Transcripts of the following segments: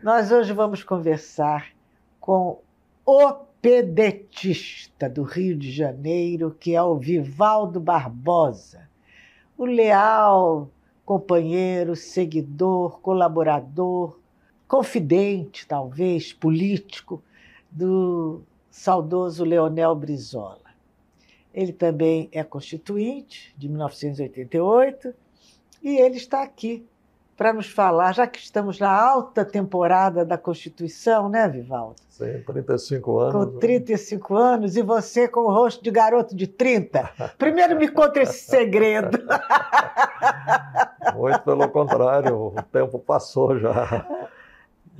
Nós hoje vamos conversar com o pedetista do Rio de Janeiro, que é o Vivaldo Barbosa, o leal companheiro, seguidor, colaborador, confidente, talvez, político, do saudoso Leonel Brizola. Ele também é constituinte, de 1988, e ele está aqui para nos falar, já que estamos na alta temporada da Constituição, né, Vivaldo? Sim, 35 anos. Com 35 anos, e você com o rosto de garoto de 30. Primeiro me conta esse segredo. Muito pelo contrário, o tempo passou já.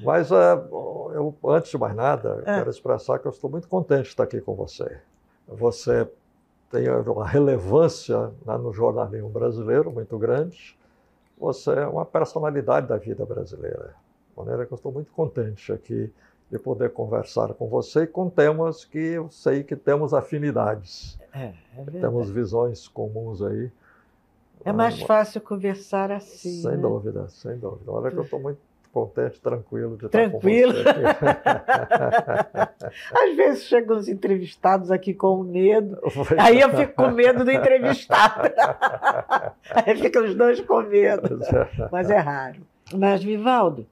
Mas eu, antes de mais nada, quero expressar que eu estou muito contente de estar aqui com você. Você tem uma relevância no jornalismo brasileiro muito grande. Você é uma personalidade da vida brasileira. De maneira que eu estou muito contente aqui de poder conversar com você e com temas que eu sei que temos afinidades. É verdade. Temos visões comuns aí. É mais fácil conversar assim. Sem né? dúvida, sem dúvida. Olha que eu estou muito contente, tranquilo de Tranquilo. estar com você aqui. Às vezes chegam os entrevistados aqui com medo, aí eu fico com medo do entrevistado. Aí ficam os dois com medo, mas é raro. Mas, Vivaldo,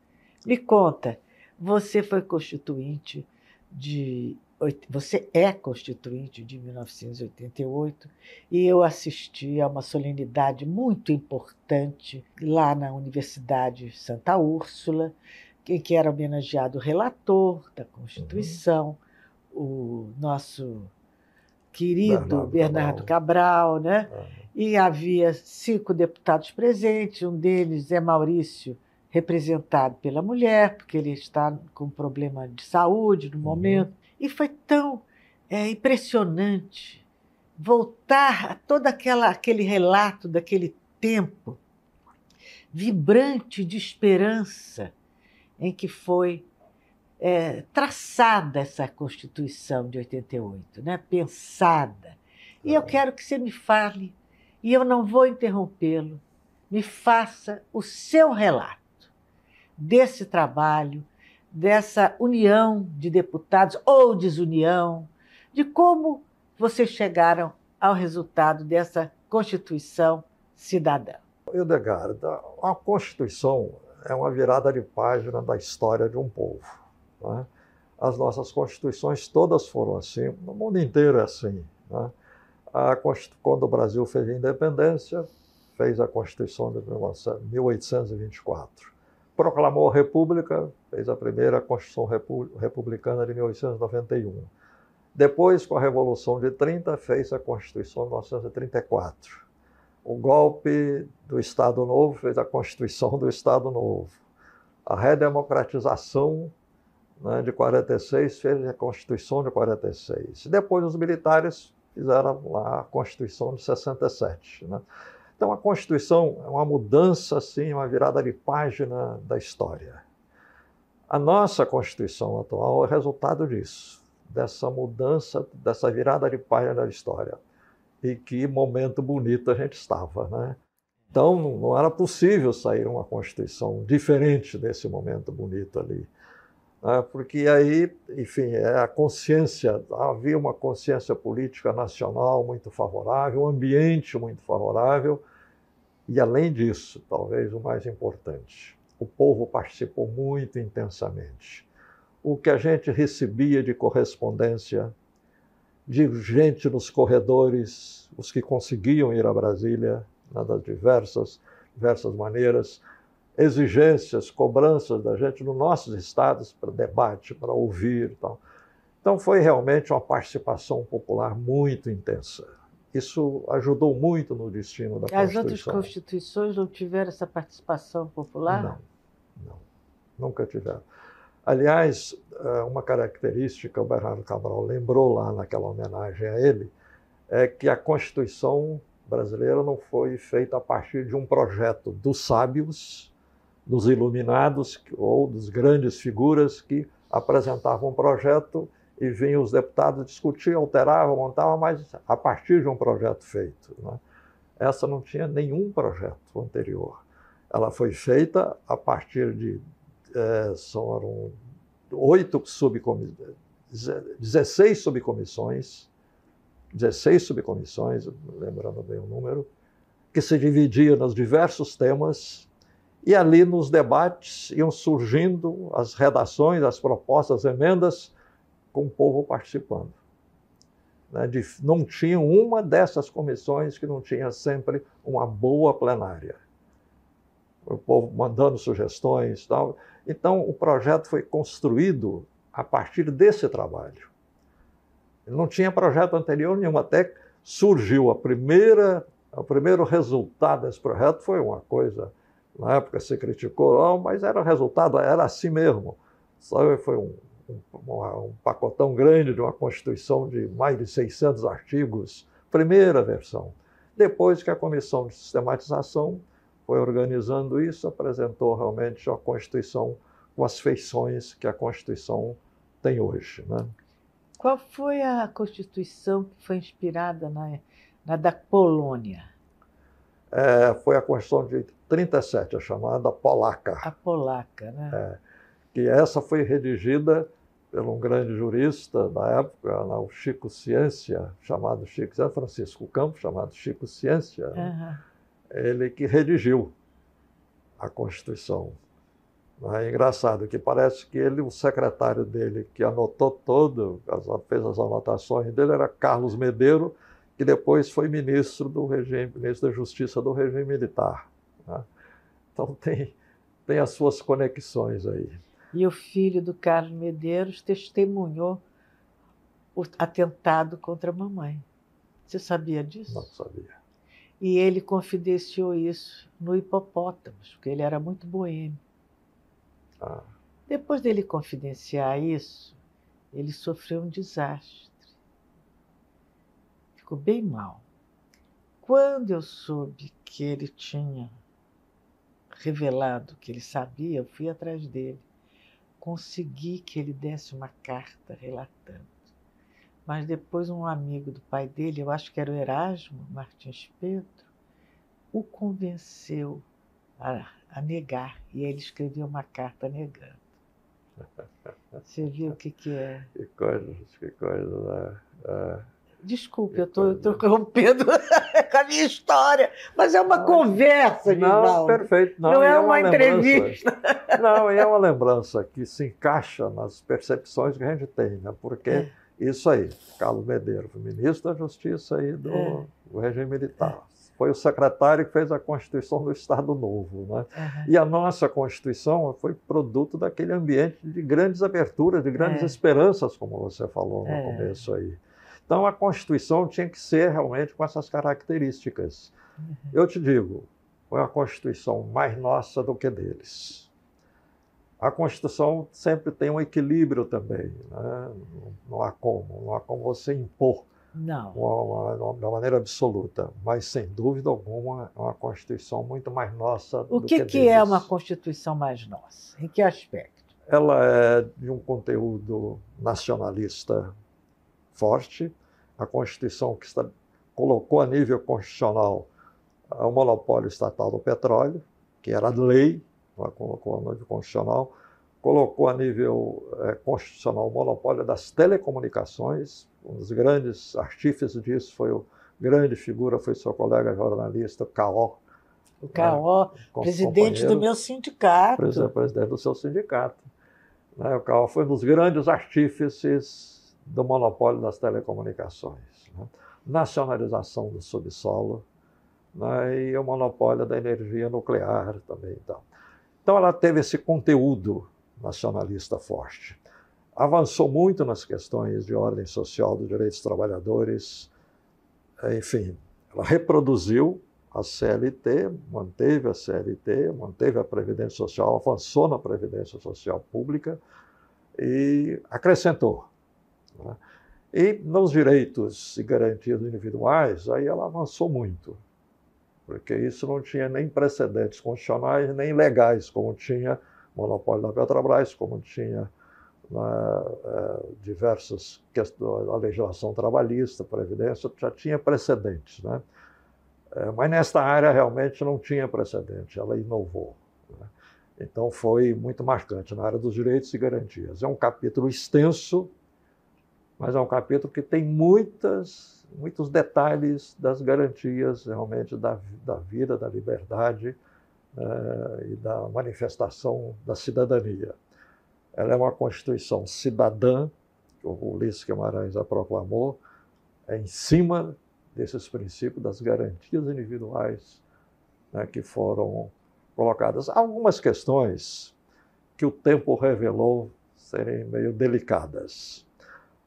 me conta, você foi constituinte Você é constituinte de 1988 e eu assisti a uma solenidade muito importante lá na Universidade Santa Úrsula, em que era homenageado o relator da Constituição, o nosso querido Bernardo Cabral, né? E havia 5 deputados presentes, um deles é Maurício, representado pela mulher, porque ele está com problema de saúde no momento. E foi tão impressionante voltar a todo aquele relato daquele tempo vibrante de esperança em que foi traçada essa Constituição de 88, né? Pensada. E eu quero que você me fale, e eu não vou interrompê-lo, me faça o seu relato desse trabalho, dessa união de deputados ou desunião, de como vocês chegaram ao resultado dessa Constituição cidadã. Hildegarda, a Constituição é uma virada de página da história de um povo. Né? As nossas Constituições todas foram assim, no mundo inteiro é assim. Né? Quando o Brasil fez a independência, fez a Constituição de 1824. Proclamou a República, fez a primeira Constituição Republicana de 1891. Depois, com a Revolução de 30, fez a Constituição de 1934. O golpe do Estado Novo fez a Constituição do Estado Novo. A redemocratização, né, de 46 fez a Constituição de 46. Depois, os militares fizeram lá a Constituição de 67. Né? Então, a Constituição é uma mudança, assim, uma virada de página da história. A nossa Constituição atual é resultado disso, dessa mudança, dessa virada de página da história. E que momento bonito a gente estava, né? Então, não era possível sair uma Constituição diferente desse momento bonito ali. Né? Porque aí, enfim, a consciência, havia uma consciência política nacional muito favorável, um ambiente muito favorável, e além disso, talvez o mais importante, o povo participou muito intensamente. O que a gente recebia de correspondência, de gente nos corredores, os que conseguiam ir a Brasília, né, das diversas maneiras, exigências, cobranças da gente nos nossos estados para debate, para ouvir e tal. Então foi realmente uma participação popular muito intensa. Isso ajudou muito no destino da Constituição. As outras constituições não tiveram essa participação popular? Não, nunca tiveram. Aliás, uma característica, o Bernardo Cabral lembrou lá naquela homenagem a ele, é que a Constituição brasileira não foi feita a partir de um projeto dos sábios, dos iluminados ou dos grandes figuras que apresentavam um projeto e vinham os deputados discutir, alteravam, montavam, mas a partir de um projeto feito. Né? Essa não tinha nenhum projeto anterior. Ela foi feita a partir de Foram 16 subcomissões, lembrando bem o número, que se dividia nos diversos temas, e ali nos debates iam surgindo as redações, as propostas, as emendas, com o povo participando. Não tinha uma dessas comissões que não tinha sempre uma boa plenária. O povo mandando sugestões e tal. Então, o projeto foi construído a partir desse trabalho. Ele não tinha projeto anterior nenhum, até que surgiu o primeiro resultado desse projeto foi uma coisa, na época se criticou, mas era o resultado, era assim mesmo. Foi um pacotão grande de uma Constituição de mais de 600 artigos, primeira versão. Depois que a Comissão de Sistematização foi organizando isso, apresentou realmente a Constituição com as feições que a Constituição tem hoje, né? Qual foi a Constituição que foi inspirada na da Polônia? Foi a Constituição de 37, a chamada Polaca. A Polaca, né? Que essa foi redigida por um grande jurista da época, o Chico Ciência, Francisco Campos, chamado Chico Ciência. Uhum. Ele que redigiu a Constituição. É engraçado que parece que o secretário dele, que anotou todo, fez as anotações dele, era Carlos Medero, que depois foi ministro da Justiça do regime militar. Né? Então tem as suas conexões aí. E o filho do Carlos Medeiros testemunhou o atentado contra a mamãe. Você sabia disso? Não sabia. E ele confidenciou isso no Hipopótamos, porque ele era muito boêmio. Depois dele confidenciar isso, ele sofreu um desastre. Ficou bem mal. Quando eu soube que ele tinha revelado que ele sabia, eu fui atrás dele. Consegui que ele desse uma carta relatando. Mas depois um amigo do pai dele, eu acho que era o Erasmo Martins Pedro, o convenceu a negar. E ele escreveu uma carta negando. Você viu o que é? Que coisa, né? Desculpe, eu estou interrompendo com a minha história, mas é uma conversa, Nivaldo. Não, perfeito. Não é uma entrevista. Não, e é uma lembrança que se encaixa nas percepções que a gente tem, né? Porque isso aí, Carlos Medeiros, foi ministro da Justiça aí do regime militar. Foi o secretário que fez a Constituição do Estado Novo, né? E a nossa Constituição foi produto daquele ambiente de grandes aberturas, de grandes esperanças, como você falou no começo aí. Então, a Constituição tinha que ser realmente com essas características. Eu te digo, foi uma Constituição mais nossa do que deles. A Constituição sempre tem um equilíbrio também, né? Não há como você impor de uma maneira absoluta, mas, sem dúvida alguma, é uma Constituição muito mais nossa do que deles. O que é uma Constituição mais nossa? Em que aspecto? Ela é de um conteúdo nacionalista forte. A Constituição que colocou a nível constitucional o monopólio estatal do petróleo, que era lei, ela colocou a nível constitucional, colocou a nível constitucional o monopólio das telecomunicações. Um dos grandes artífices disso grande figura foi seu colega jornalista, Caó. O Caó, presidente do meu sindicato. Presidente do seu sindicato. O Caó foi um dos grandes artífices do monopólio das telecomunicações, né? Nacionalização do subsolo, né? E o monopólio da energia nuclear também. Então, ela teve esse conteúdo nacionalista forte. Avançou muito nas questões de ordem social, dos direitos dos trabalhadores, enfim, ela reproduziu a CLT, manteve a Previdência Social, avançou na Previdência Social Pública e acrescentou. E nos direitos e garantias individuais, aí ela avançou muito, porque isso não tinha nem precedentes constitucionais, nem legais, como tinha o monopólio da Petrobras, como tinha diversas questões, a legislação trabalhista, previdência, já tinha precedentes, né? Mas nesta área realmente não tinha precedente, ela inovou, né? Então, foi muito marcante na área dos direitos e garantias. É um capítulo extenso, mas é um capítulo que tem muitos detalhes das garantias, realmente, da vida, da liberdade e da manifestação da cidadania. Ela é uma Constituição cidadã, que o Ulisses Guimarães a proclamou, em cima desses princípios das garantias individuais, né, que foram colocadas. Algumas questões que o tempo revelou serem meio delicadas.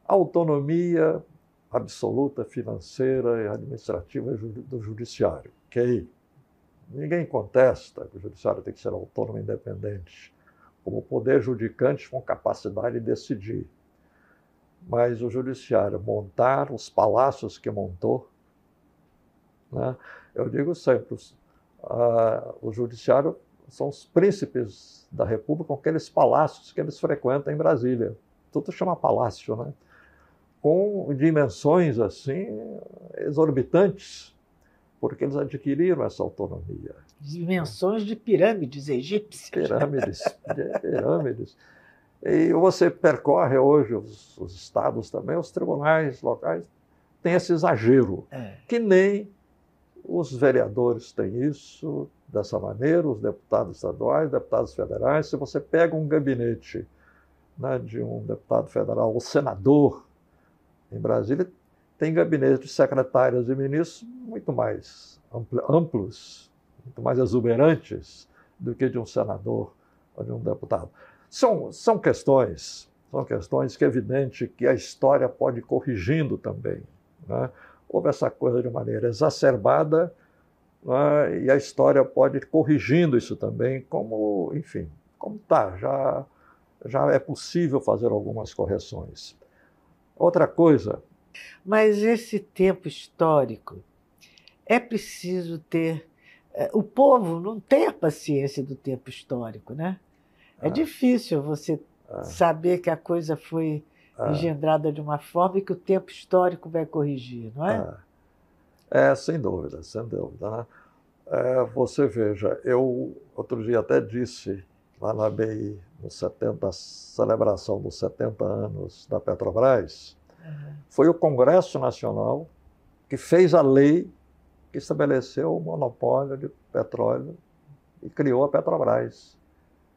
A autonomia absoluta financeira e administrativa do judiciário, ok? Ninguém contesta que o judiciário tem que ser autônomo e independente, como poder judicante com capacidade de decidir. Mas o judiciário montar os palácios que montou, né? Eu digo sempre, o judiciário são os príncipes da República com aqueles palácios que eles frequentam em Brasília. Tudo chama palácio, né? Com dimensões assim exorbitantes, porque eles adquiriram essa autonomia. Dimensões de pirâmides egípcias. Pirâmides. E você percorre hoje os estados também, os tribunais locais têm esse exagero, que nem os vereadores têm isso dessa maneira, os deputados estaduais, deputados federais. Se você pega um gabinete, né, de um deputado federal, o senador em Brasília, tem gabinete de secretários e ministros muito mais amplos, muito mais exuberantes do que de um senador ou de um deputado. São questões que é evidente que a história pode ir corrigindo também, né? Houve essa coisa de maneira exacerbada, né? E a história pode ir corrigindo isso também, como está, já é possível fazer algumas correções. Outra coisa... Mas esse tempo histórico, é preciso ter... O povo não tem a paciência do tempo histórico, né? É difícil você saber que a coisa foi engendrada de uma forma e que o tempo histórico vai corrigir, não é? Sem dúvida, sem dúvida, né? Você veja, eu outro dia até disse lá na BI, na celebração dos 70 anos da Petrobras, foi o Congresso Nacional que fez a lei que estabeleceu o monopólio de petróleo e criou a Petrobras.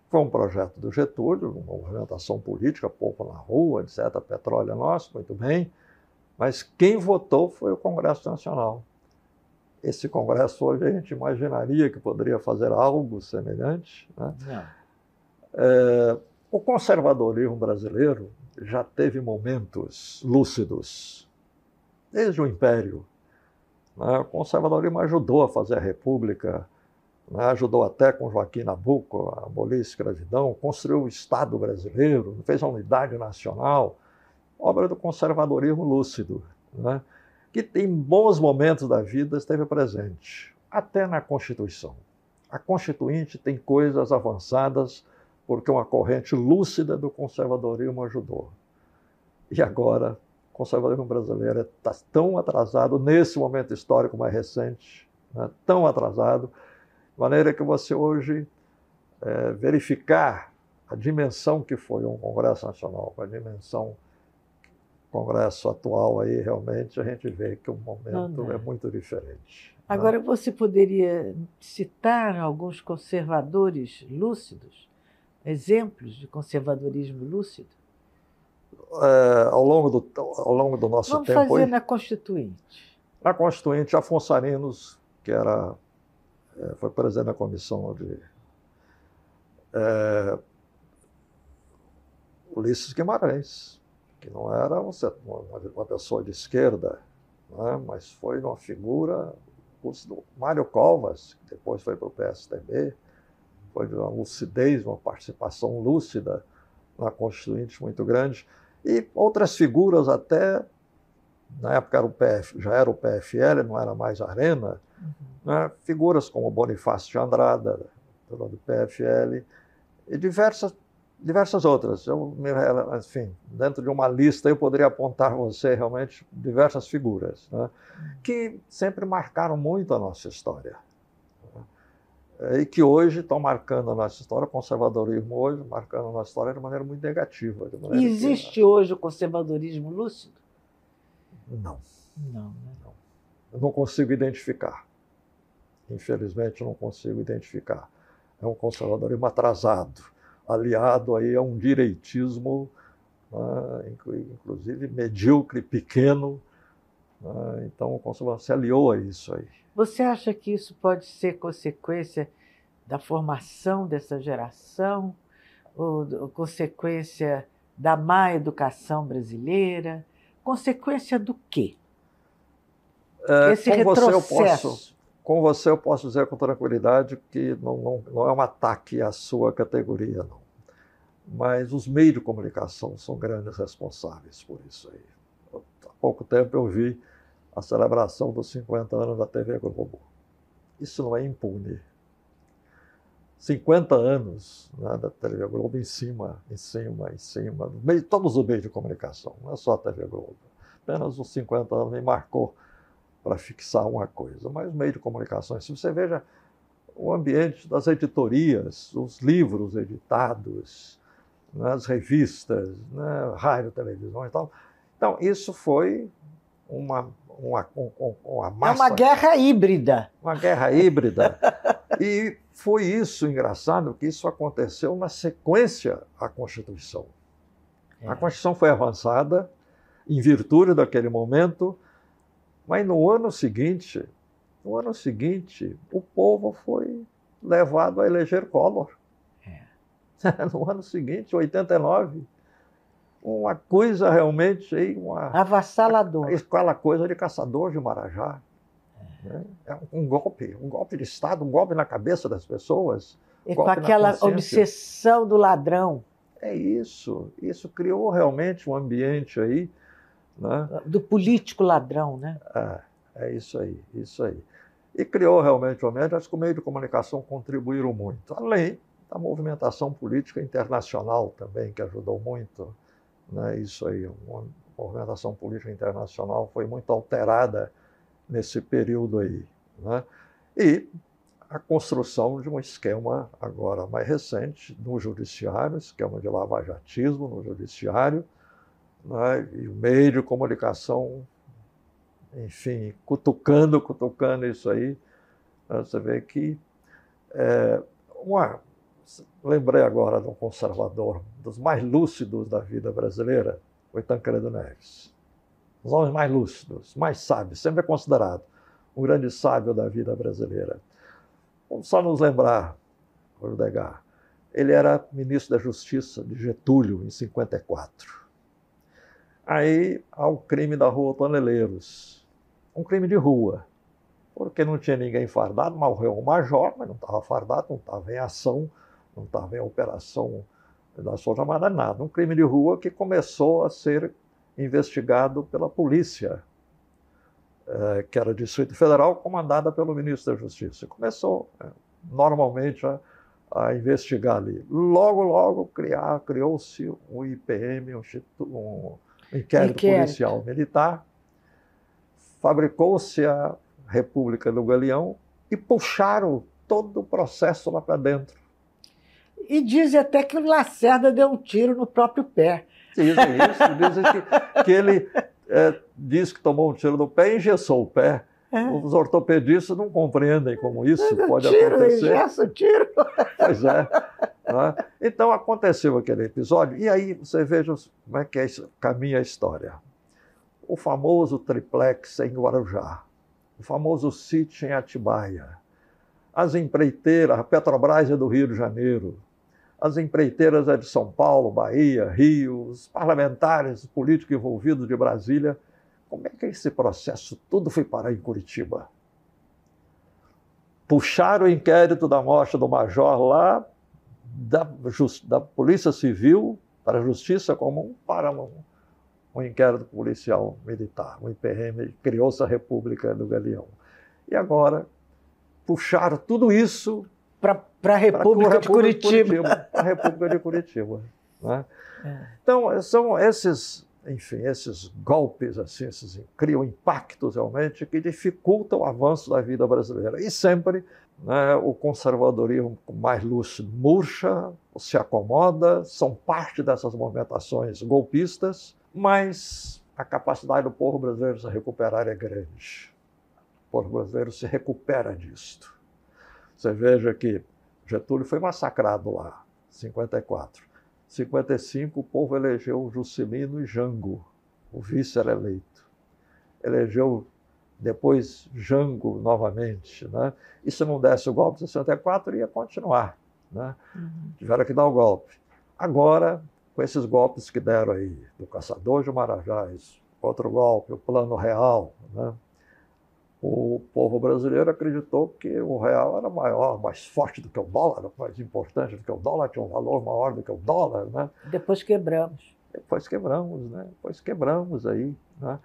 Foi um projeto do Getúlio, uma movimentação política, povo na rua, etc. Petróleo é nosso, muito bem. Mas quem votou foi o Congresso Nacional. Esse Congresso hoje a gente imaginaria que poderia fazer algo semelhante, né? O conservadorismo brasileiro já teve momentos lúcidos, desde o Império, né? O conservadorismo ajudou a fazer a República, né? Ajudou até com Joaquim Nabuco a abolir a escravidão, construiu o Estado brasileiro, fez a unidade nacional, obra do conservadorismo lúcido, né? Que em bons momentos da vida esteve presente, até na Constituição. A Constituinte tem coisas avançadas porque uma corrente lúcida do conservadorismo ajudou. E agora, o conservadorismo brasileiro está tão atrasado, nesse momento histórico mais recente, né, tão atrasado, de maneira que você hoje verificar a dimensão que foi um Congresso Nacional, a dimensão Congresso atual, aí realmente a gente vê que o momento é muito diferente. Agora, você poderia citar alguns conservadores lúcidos? Exemplos de conservadorismo lúcido? Ao longo do nosso tempo... Vamos fazer na Constituinte. Na Constituinte, Afonso Arinos, que foi presidente da comissão de... Ulisses Guimarães, que não era uma pessoa de esquerda, né, mas foi uma figura... Mário Covas, que depois foi para o PSDB, foi de uma lucidez, uma participação lúcida na Constituinte muito grande. E outras figuras até, na época já era o PFL, não era mais Arena, né? Figuras como Bonifácio de Andrada, do PFL, e diversas outras. Enfim, dentro de uma lista eu poderia apontar a você realmente diversas figuras, né? Que sempre marcaram muito a nossa história. e que hoje estão marcando a nossa história, o conservadorismo hoje marcando a nossa história de maneira muito negativa. Existe hoje o conservadorismo lúcido? Não. Não, né? Não. Eu não consigo identificar. Infelizmente, eu não consigo identificar. É um conservadorismo atrasado, aliado aí a um direitismo, inclusive medíocre, pequeno. Então, o conservadorismo se aliou a isso aí. Você acha que isso pode ser consequência da formação dessa geração, ou consequência da má educação brasileira? Consequência do quê? Esse retrocesso. Com você eu posso dizer com tranquilidade que não é um ataque à sua categoria, não. Mas os meios de comunicação são grandes responsáveis por isso aí. Há pouco tempo eu vi a celebração dos 50 anos da TV Globo. Isso não é impune. 50 anos, né, da TV Globo em cima, todos os meios de comunicação, não é só a TV Globo. Apenas os 50 anos me marcou para fixar uma coisa. Mas os meios de comunicação, se você veja o ambiente das editorias, os livros editados, né, as revistas, né, rádio, televisão e tal. Então, isso foi uma massa... É uma guerra híbrida. Uma guerra híbrida. E foi isso, engraçado, que isso aconteceu na sequência à Constituição. A Constituição foi avançada em virtude daquele momento, mas no ano seguinte, o povo foi levado a eleger Collor. No ano seguinte, 89, uma coisa realmente avassaladora. Aquela coisa de caçador de Marajá. É um golpe de Estado, um golpe na cabeça das pessoas. E com aquela obsessão do ladrão. É isso criou realmente um ambiente aí, né? Do político ladrão, né? É isso aí. E criou realmente um ambiente, acho que o meio de comunicação contribuíram muito, além da movimentação política internacional também, que ajudou muito, né? Isso aí, a movimentação política internacional foi muito alterada nesse período aí, né? E a construção de um esquema agora mais recente no judiciário, esquema de lavajatismo no judiciário, né? E o meio de comunicação, enfim, cutucando isso aí. Você vê que lembrei agora de um conservador, dos mais lúcidos da vida brasileira, foi Tancredo Neves. Os homens mais lúcidos, mais sábios, sempre é considerado um grande sábio da vida brasileira. Vamos só nos lembrar, Rudegar, ele era ministro da Justiça de Getúlio, em 54. Aí há o crime da Rua Toneleiros, um crime de rua, porque não tinha ninguém fardado, morreu um major, mas não estava fardado, não estava em ação, não estava em operação das Forças Armadas, nada. Um crime de rua que começou a ser investigado pela polícia, que era Distrito Federal, comandada pelo ministro da Justiça. Começou, normalmente, a investigar ali. Logo criou-se um IPM, um inquérito policial militar, fabricou-se a República do Galeão e puxaram todo o processo lá para dentro. E dizem até que o Lacerda deu um tiro no próprio pé. Dizem que ele disse que tomou um tiro no pé e engessou o pé. Os ortopedistas não compreendem como isso pode acontecer. Engessa o tiro. Pois é. Né? Então aconteceu aquele episódio, e aí você veja como é que caminha a história. O famoso triplex em Guarujá, o famoso sítio em Atibaia, as empreiteiras, a Petrobras é do Rio de Janeiro, as empreiteiras é de São Paulo, Bahia, Rio, os parlamentares, os políticos envolvidos de Brasília. Como é que esse processo tudo foi parar em Curitiba? Puxaram o inquérito da morte do major lá, da Polícia Civil para a Justiça Comum, para um inquérito policial militar, um IPM, criou-se a República do Galeão. E agora puxaram tudo isso para a República de Curitiba. Para a República de Curitiba. Né? Então, são esses golpes, assim, criam impactos realmente que dificultam o avanço da vida brasileira. E sempre né? O conservadorismo mais lúcido murcha, se acomoda, são parte dessas movimentações golpistas, mas a capacidade do povo brasileiro se recuperar é grande. O povo brasileiro se recupera disto. Você veja que Getúlio foi massacrado lá, em 54. Em 55, o povo elegeu Juscelino e Jango, o vice era eleito. Elegeu depois Jango novamente, né? E se não desse o golpe de 64, ia continuar, né? Tiveram que dar o golpe. Agora, com esses golpes que deram aí, do Caçador de Marajás, outro golpe, o Plano Real, né? O povo brasileiro acreditou que o real era maior, mais forte do que o dólar, mais importante do que o dólar, tinha um valor maior do que o dólar, né? Depois quebramos. Depois quebramos, né? Depois quebramos aí, né?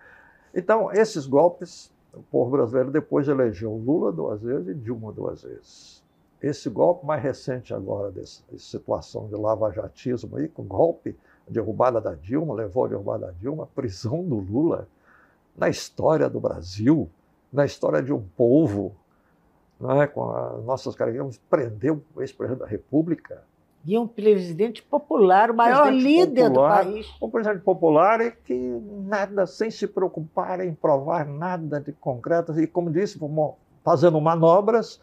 Então, esses golpes, o povo brasileiro depois elegeu Lula 2 vezes e Dilma 2 vezes. Esse golpe mais recente agora, dessa situação de lava-jatismo aí, com golpe, derrubada da Dilma, levou a derrubada da Dilma, a prisão do Lula, na história do Brasil, na história de um povo, não é? Com as nossas características, prendeu o ex-presidente da República. E um presidente popular, o maior líder do país. Um presidente popular e que nada, sem se preocupar em provar nada de concreto, e, como disse, fazendo manobras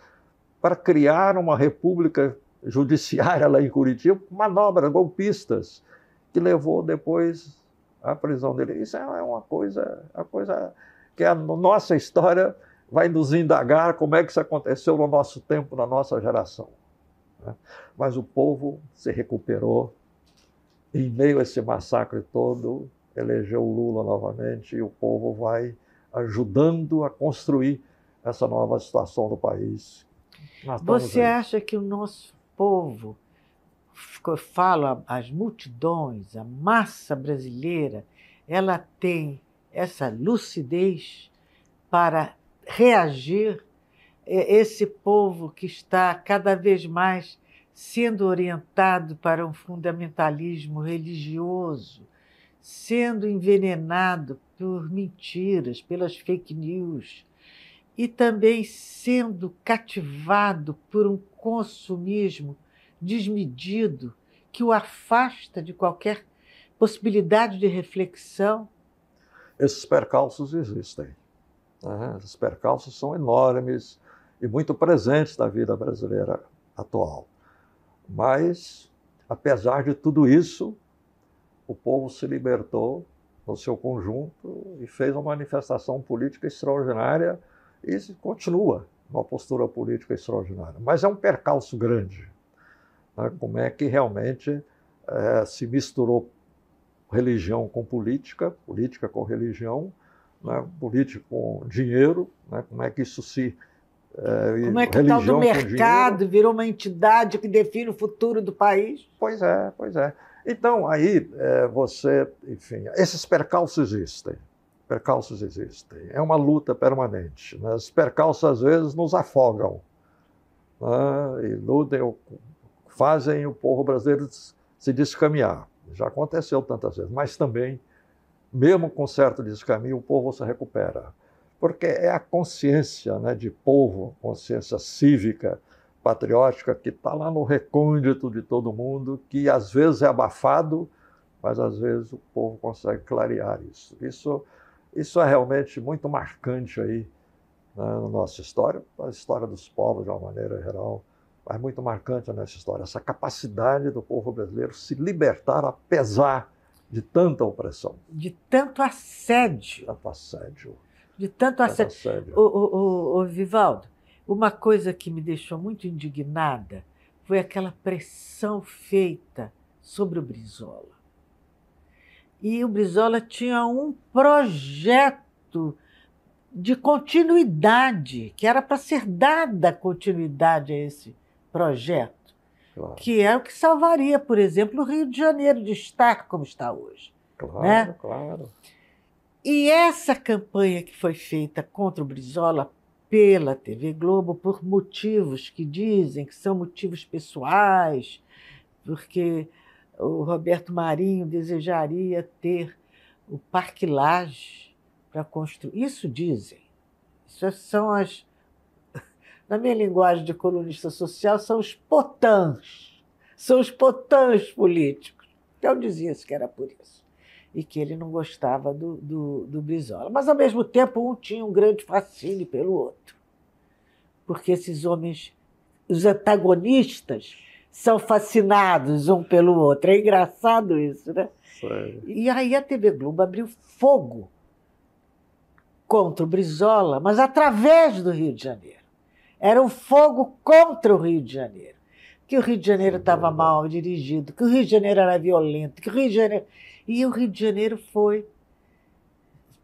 para criar uma república judiciária lá em Curitiba, manobras golpistas, que levou depois à prisão dele. Isso é uma coisa que a nossa história vai nos indagar como é que isso aconteceu no nosso tempo, na nossa geração. Mas o povo se recuperou, em meio a esse massacre todo, elegeu Lula novamente, e o povo vai ajudando a construir essa nova situação do país. Você acha que o nosso povo, eu falo, as multidões, a massa brasileira, ela tem essa lucidez para reagir? Esse povo que está cada vez mais sendo orientado para um fundamentalismo religioso, sendo envenenado por mentiras, pelas fake news, e também sendo cativado por um consumismo desmedido que o afasta de qualquer possibilidade de reflexão? Esses percalços existem, né? Esses percalços são enormes e muito presentes na vida brasileira atual. Mas, apesar de tudo isso, o povo se libertou no seu conjunto e fez uma manifestação política extraordinária e continua uma postura política extraordinária. Mas é um percalço grande, né? Como é que realmente se misturou religião com política, política com religião, né? Política com dinheiro, né? Como é que isso se... como é que o tal do mercado virou uma entidade que define o futuro do país? Pois é, pois é. Então, aí enfim, esses percalços existem. Percalços existem. É uma luta permanente, né? Os percalços, às vezes, nos afogam, né? Iludem, fazem o povo brasileiro se descaminhar. Já aconteceu tantas vezes, mas também, mesmo com certo descaminho, o povo se recupera. Porque é a consciência, né, de povo, consciência cívica, patriótica, que está lá no recôndito de todo mundo, que às vezes é abafado, mas às vezes o povo consegue clarear isso. Isso é realmente muito marcante aí, né, na nossa história, na história dos povos de uma maneira geral, mas muito marcante nessa história, essa capacidade do povo brasileiro se libertar apesar de tanta opressão. De tanto assédio. Tanto assédio. De tanto assédio. Ô, Vivaldo, uma coisa que me deixou muito indignada foi aquela pressão feita sobre o Brizola. E o Brizola tinha um projeto de continuidade, que era para ser dada continuidade a esse projeto, claro, que é o que salvaria, por exemplo, o Rio de Janeiro de estar como está hoje. Claro, né? Claro. E essa campanha que foi feita contra o Brizola pela TV Globo, por motivos que dizem que são motivos pessoais, porque o Roberto Marinho desejaria ter o Parque Lage para construir. Isso dizem. Isso são Na minha linguagem de colunista social, são os potãs. São os potãs políticos. Eu dizia que era por isso. E que ele não gostava do Brizola. Mas, ao mesmo tempo, um tinha um grande fascínio pelo outro. Porque esses homens, os antagonistas, são fascinados um pelo outro. É engraçado isso, né? Sei. E aí a TV Globo abriu fogo contra o Brizola, mas através do Rio de Janeiro. Era um fogo contra o Rio de Janeiro. Que o Rio de Janeiro estava mal dirigido, que o Rio de Janeiro era violento, que o Rio de Janeiro... E o Rio de Janeiro foi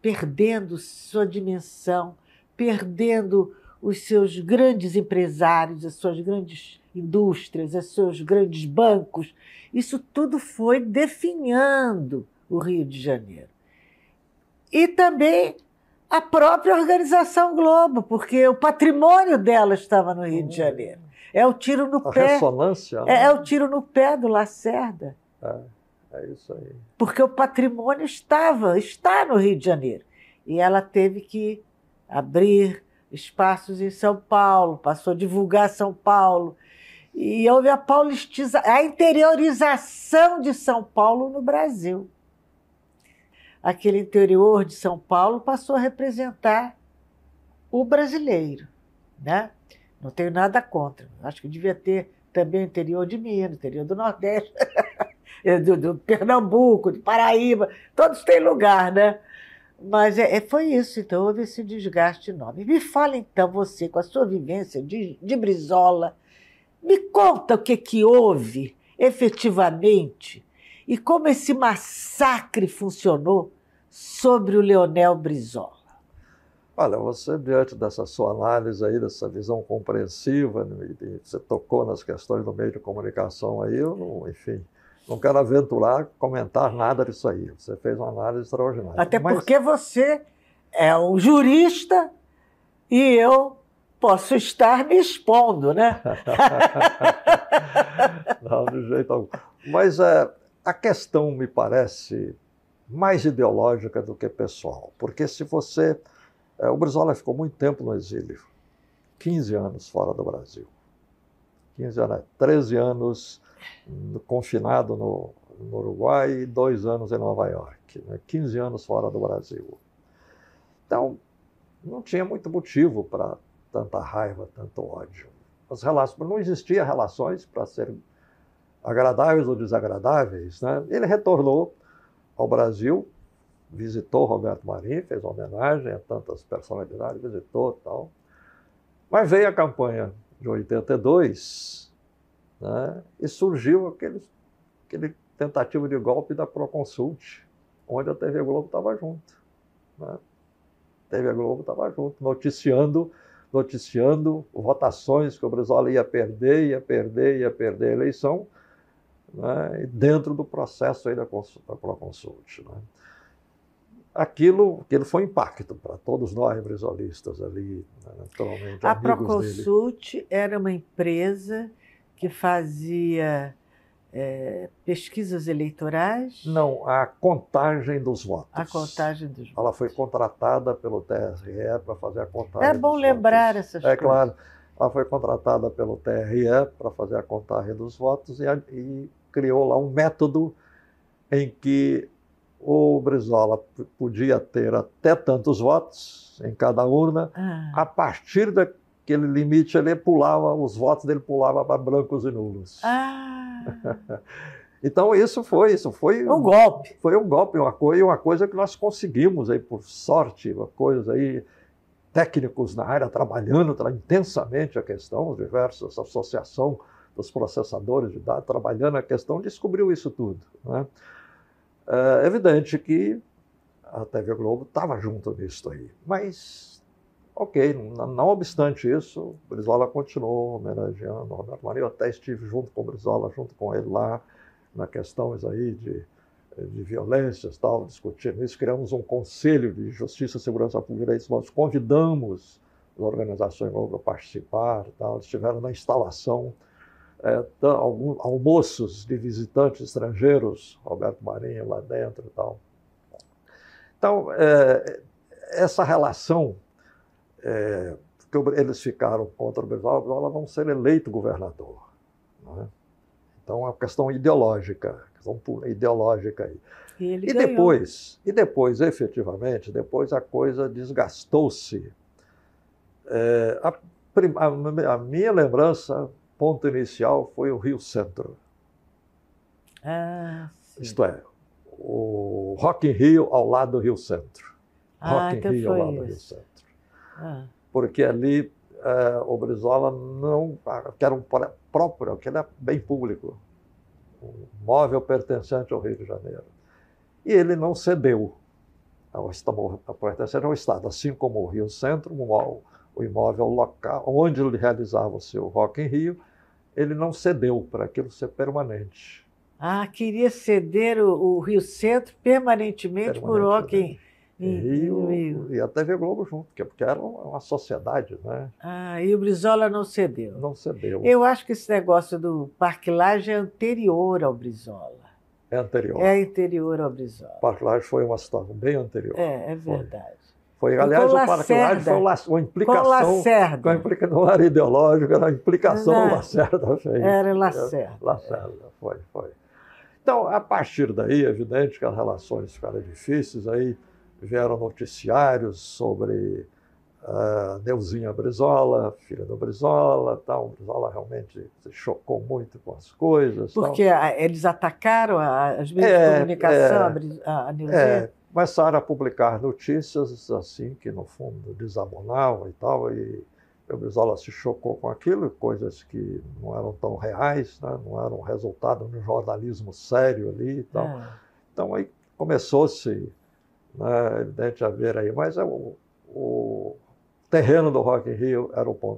perdendo sua dimensão, perdendo os seus grandes empresários, as suas grandes indústrias, os seus grandes bancos. Isso tudo foi definhando o Rio de Janeiro. E também a própria Organização Globo, porque o patrimônio dela estava no Rio de Janeiro. É o tiro no A pé. ressonância, né? É o tiro no pé do Lacerda. É isso aí. Porque o patrimônio está no Rio de Janeiro. E ela teve que abrir espaços em São Paulo, passou a divulgar São Paulo. E houve a interiorização de São Paulo no Brasil. Aquele interior de São Paulo passou a representar o brasileiro, né? Não tenho nada contra. Acho que devia ter também o interior de Minas, o interior do Nordeste, do Pernambuco, do Paraíba. Todos têm lugar, né? Mas foi isso. Então, houve esse desgaste enorme. Me fala, então, você, com a sua vivência de Brizola, me conta o que houve efetivamente e como esse massacre funcionou sobre o Leonel Brizola. Olha, você, diante dessa sua análise aí, dessa visão compreensiva, e você tocou nas questões do meio de comunicação aí, eu não quero aventurar, comentar nada disso aí. Você fez uma análise extraordinária. Até porque você é um jurista e eu posso estar me expondo, né? Não, de jeito algum. Mas a questão me parece mais ideológica do que pessoal, porque se você... O Brizola ficou muito tempo no exílio, 15 anos fora do Brasil. 15 anos, 13 anos confinado no Uruguai e 2 anos em Nova York, né? 15 anos fora do Brasil. Então, não tinha muito motivo para tanta raiva, tanto ódio. Não existiam relações para serem agradáveis ou desagradáveis, né? Ele retornou ao Brasil, visitou Roberto Marinho, fez uma homenagem a tantas personalidades, visitou e tal. Mas veio a campanha de 82, né, e surgiu aquele tentativa de golpe da Proconsult, onde a TV Globo estava junto. Né? A TV Globo estava junto, noticiando votações que o Brizola ia perder a eleição, né, dentro do processo aí da Proconsult. Né? Aquilo foi impacto para todos nós brizolistas ali, naturalmente. A Proconsult era uma empresa que fazia pesquisas eleitorais? Não, a contagem dos votos. A contagem dos votos. Ela foi contratada pelo TRE para fazer a contagem É bom lembrar essas coisas. É claro. Ela foi contratada pelo TRE para fazer a contagem dos votos e criou lá um método em que o Brizola podia ter até tantos votos em cada urna. A partir daquele limite, os votos dele pulavam para brancos e nulos. Então, isso foi um golpe. Foi um golpe, uma coisa que nós conseguimos, aí, por sorte, uma coisa aí, técnicos na área trabalhando intensamente a questão, diversas associações dos processadores de dados trabalhando a questão, descobriu isso tudo, né? É evidente que a TV Globo estava junto nisso aí, mas, ok, não obstante isso, o Brizola continuou homenageando o Roberto Marinho. Eu até estive junto com o Brizola, junto com ele lá, na questões aí de violências, tal, discutindo isso. Criamos um conselho de Justiça, Segurança Pública, nós convidamos as organizações Globo a participar, tal. Eles estiveram na instalação, almoços de visitantes estrangeiros, Roberto Marinho lá dentro e tal. Então, essa relação eles ficaram contra o Brizola não ser eleito governador. Não é? Então, é uma questão ideológica aí. E depois, efetivamente, depois a coisa desgastou-se. A minha lembrança, ponto inicial, foi o Rio Centro. Isto é, o Rock in Rio ao lado do Rio Centro. Rock in Rio ao lado do Rio Centro. Porque ali o Brizola não... que era um próprio, que era bem público. Um móvel pertencente ao Rio de Janeiro. E ele não cedeu pertencente ao Estado, assim como o Rio Centro, o imóvel local, onde ele realizava o seu Rock in Rio, ele não cedeu para aquilo ser permanente. Queria ceder o Rio Centro permanentemente por Rock in Rio. E a TV Globo junto, porque era uma sociedade, né? E o Brizola não cedeu. Não cedeu. Eu acho que esse negócio do Parque Lage é anterior ao Brizola. É anterior. É anterior ao Brizola. O Parque Lage foi uma situação bem anterior. É verdade. Aliás, o Parque Lage foi uma implicação. Com Lacerda. Não era ideológica, era a implicação do Lacerda. Era Lacerda. Lacerda, foi. Então, a partir daí, é evidente que as relações ficaram difíceis, aí vieram noticiários sobre Neuzinha Brizola, filha do Brizola, tal. O Brizola realmente se chocou muito com as coisas. Porque eles atacaram as meios de comunicação, a Neuzinha? Começaram a publicar notícias assim, que no fundo desabonavam e tal, e o Brizola se chocou com aquilo, coisas que não eram tão reais, né? Não eram resultado de um jornalismo sério ali e tal. Então aí começou-se, né, evidente, a ver aí, mas o terreno do Rock in Rio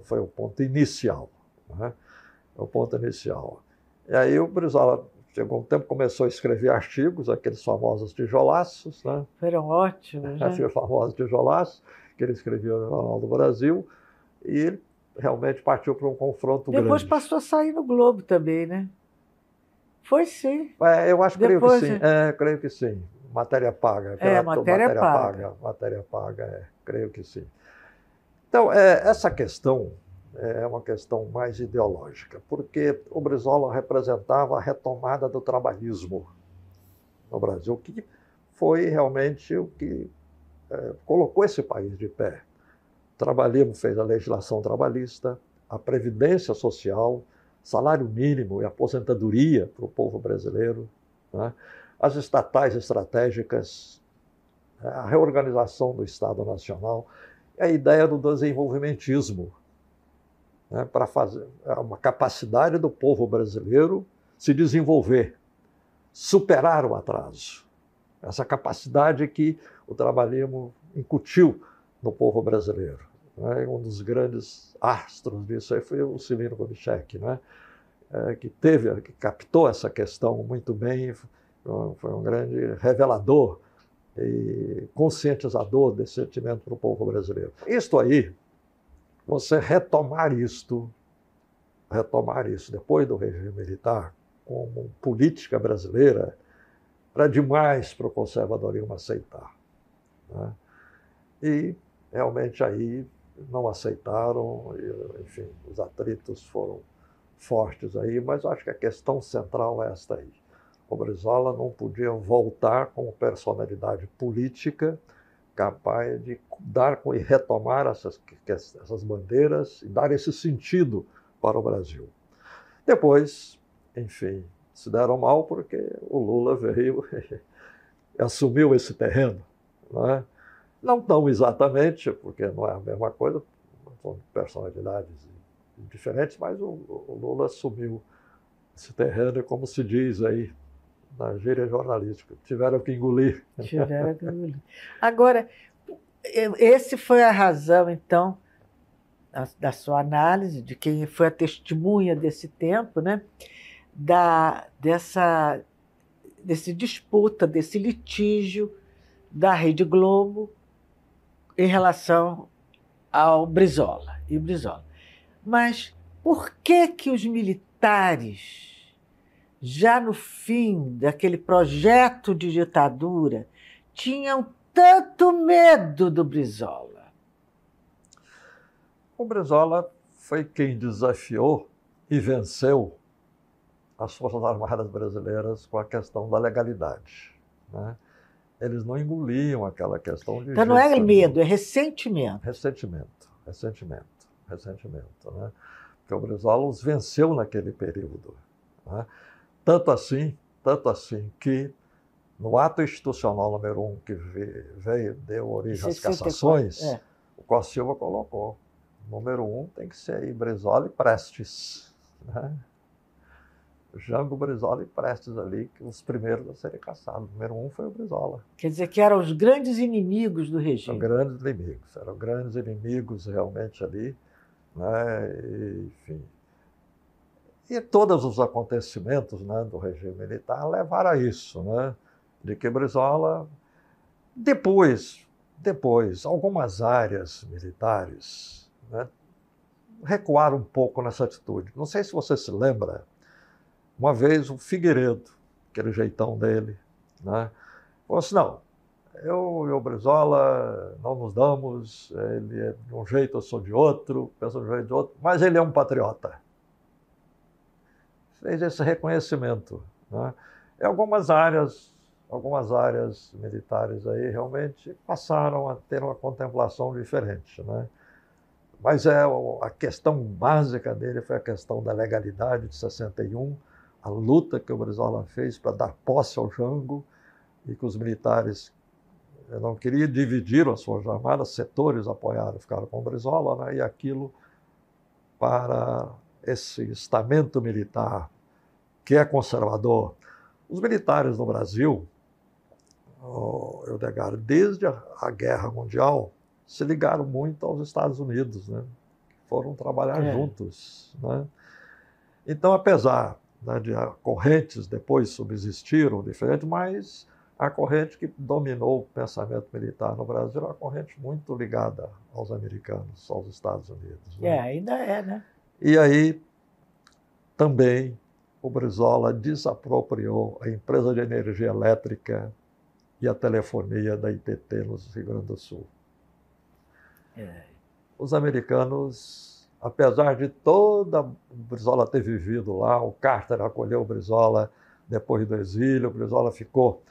foi o ponto inicial. Né? O ponto inicial. E aí o Brizola, chegou um tempo, começou a escrever artigos, aqueles famosos tijolaços. Né? Foram ótimos. Né? Aqueles famosos tijolaços que ele escrevia no Jornal do Brasil, e ele realmente partiu para um confronto grande. Depois passou a sair no Globo também, né? Foi sim. Eu acho, creio que sim. Matéria paga. Matéria paga, creio que sim. Então, essa questão é uma questão mais ideológica, porque o Brizola representava a retomada do trabalhismo no Brasil, que foi realmente o que colocou esse país de pé. O trabalhismo fez a legislação trabalhista, a previdência social, salário mínimo e aposentadoria para o povo brasileiro, né? As estatais estratégicas, a reorganização do Estado Nacional, a ideia do desenvolvimentismo, né, para fazer uma capacidade do povo brasileiro se desenvolver, superar o atraso. Essa capacidade que o trabalhismo incutiu no povo brasileiro. Né? Um dos grandes astros disso aí foi o Cilino Kubitschek, né? Que captou essa questão muito bem, foi um grande revelador e conscientizador desse sentimento para o povo brasileiro. Isto aí, você retomar isso depois do regime militar, como política brasileira, era demais para o conservadorismo aceitar. Né? E realmente aí não aceitaram, enfim, os atritos foram fortes aí, mas acho que a questão central é esta aí. O Brizola não podia voltar como personalidade política capaz de dar e retomar essas bandeiras e dar esse sentido para o Brasil. Depois, enfim, se deram mal porque o Lula veio e assumiu esse terreno. Né? Não tão exatamente, porque não é a mesma coisa, são personalidades diferentes, mas o Lula assumiu esse terreno e, como se diz aí, na gíria jornalística, tiveram que engolir. Tiveram que engolir. Agora, esse foi a razão, então, da sua análise, de quem foi a testemunha desse tempo, né? Desse disputa, desse litígio da Rede Globo em relação ao Brizola. Mas por que os militares, já no fim daquele projeto de ditadura, tinham tanto medo do Brizola? O Brizola foi quem desafiou e venceu as Forças Armadas brasileiras com a questão da legalidade, né? Eles não engoliam aquela questão de Então não é jeito medo, nenhum. é ressentimento. Ressentimento, né? Porque o Brizola os venceu naquele período, né? Tanto assim que no ato institucional número 1 que deu origem às 64, cassações, o Costa Silva colocou: número 1 tem que ser aí Brizola e Prestes, né? Jango, Brizola e Prestes ali, que os primeiros a serem cassados. O número 1 foi o Brizola. Quer dizer que eram os grandes inimigos do regime. Eram grandes inimigos realmente ali, né? E, enfim. E todos os acontecimentos, né, do regime militar levaram a isso, né? De que Brizola, depois, algumas áreas militares, né, recuaram um pouco nessa atitude. Não sei se você se lembra, uma vez o Figueiredo, aquele jeitão dele, né, falou assim: não, eu e o Brizola não nos damos, ele é de um jeito, eu sou de outro, pensa de um jeito de outro, mas ele é um patriota. Fez esse reconhecimento, né? E algumas áreas militares aí realmente passaram a ter uma contemplação diferente, né? Mas a questão básica dele foi a questão da legalidade de 61, a luta que o Brizola fez para dar posse ao Jango, e que os militares não queriam dividir as Forças Armadas, setores apoiaram, ficaram com o Brizola, né? E aquilo, para esse estamento militar que é conservador. Os militares no Brasil, Edgar, desde a Guerra Mundial, se ligaram muito aos Estados Unidos, né? Foram trabalhar juntos, né? Então, apesar, né, de correntes depois subsistiram diferentes, mas a corrente que dominou o pensamento militar no Brasil era uma corrente muito ligada aos americanos, aos Estados Unidos, né? Ainda é, né? E aí também o Brizola desapropriou a empresa de energia elétrica e a telefonia da ITT no Rio Grande do Sul. Os americanos, apesar de toda o Brizola ter vivido lá, o Carter acolheu o Brizola depois do exílio, o Brizola ficou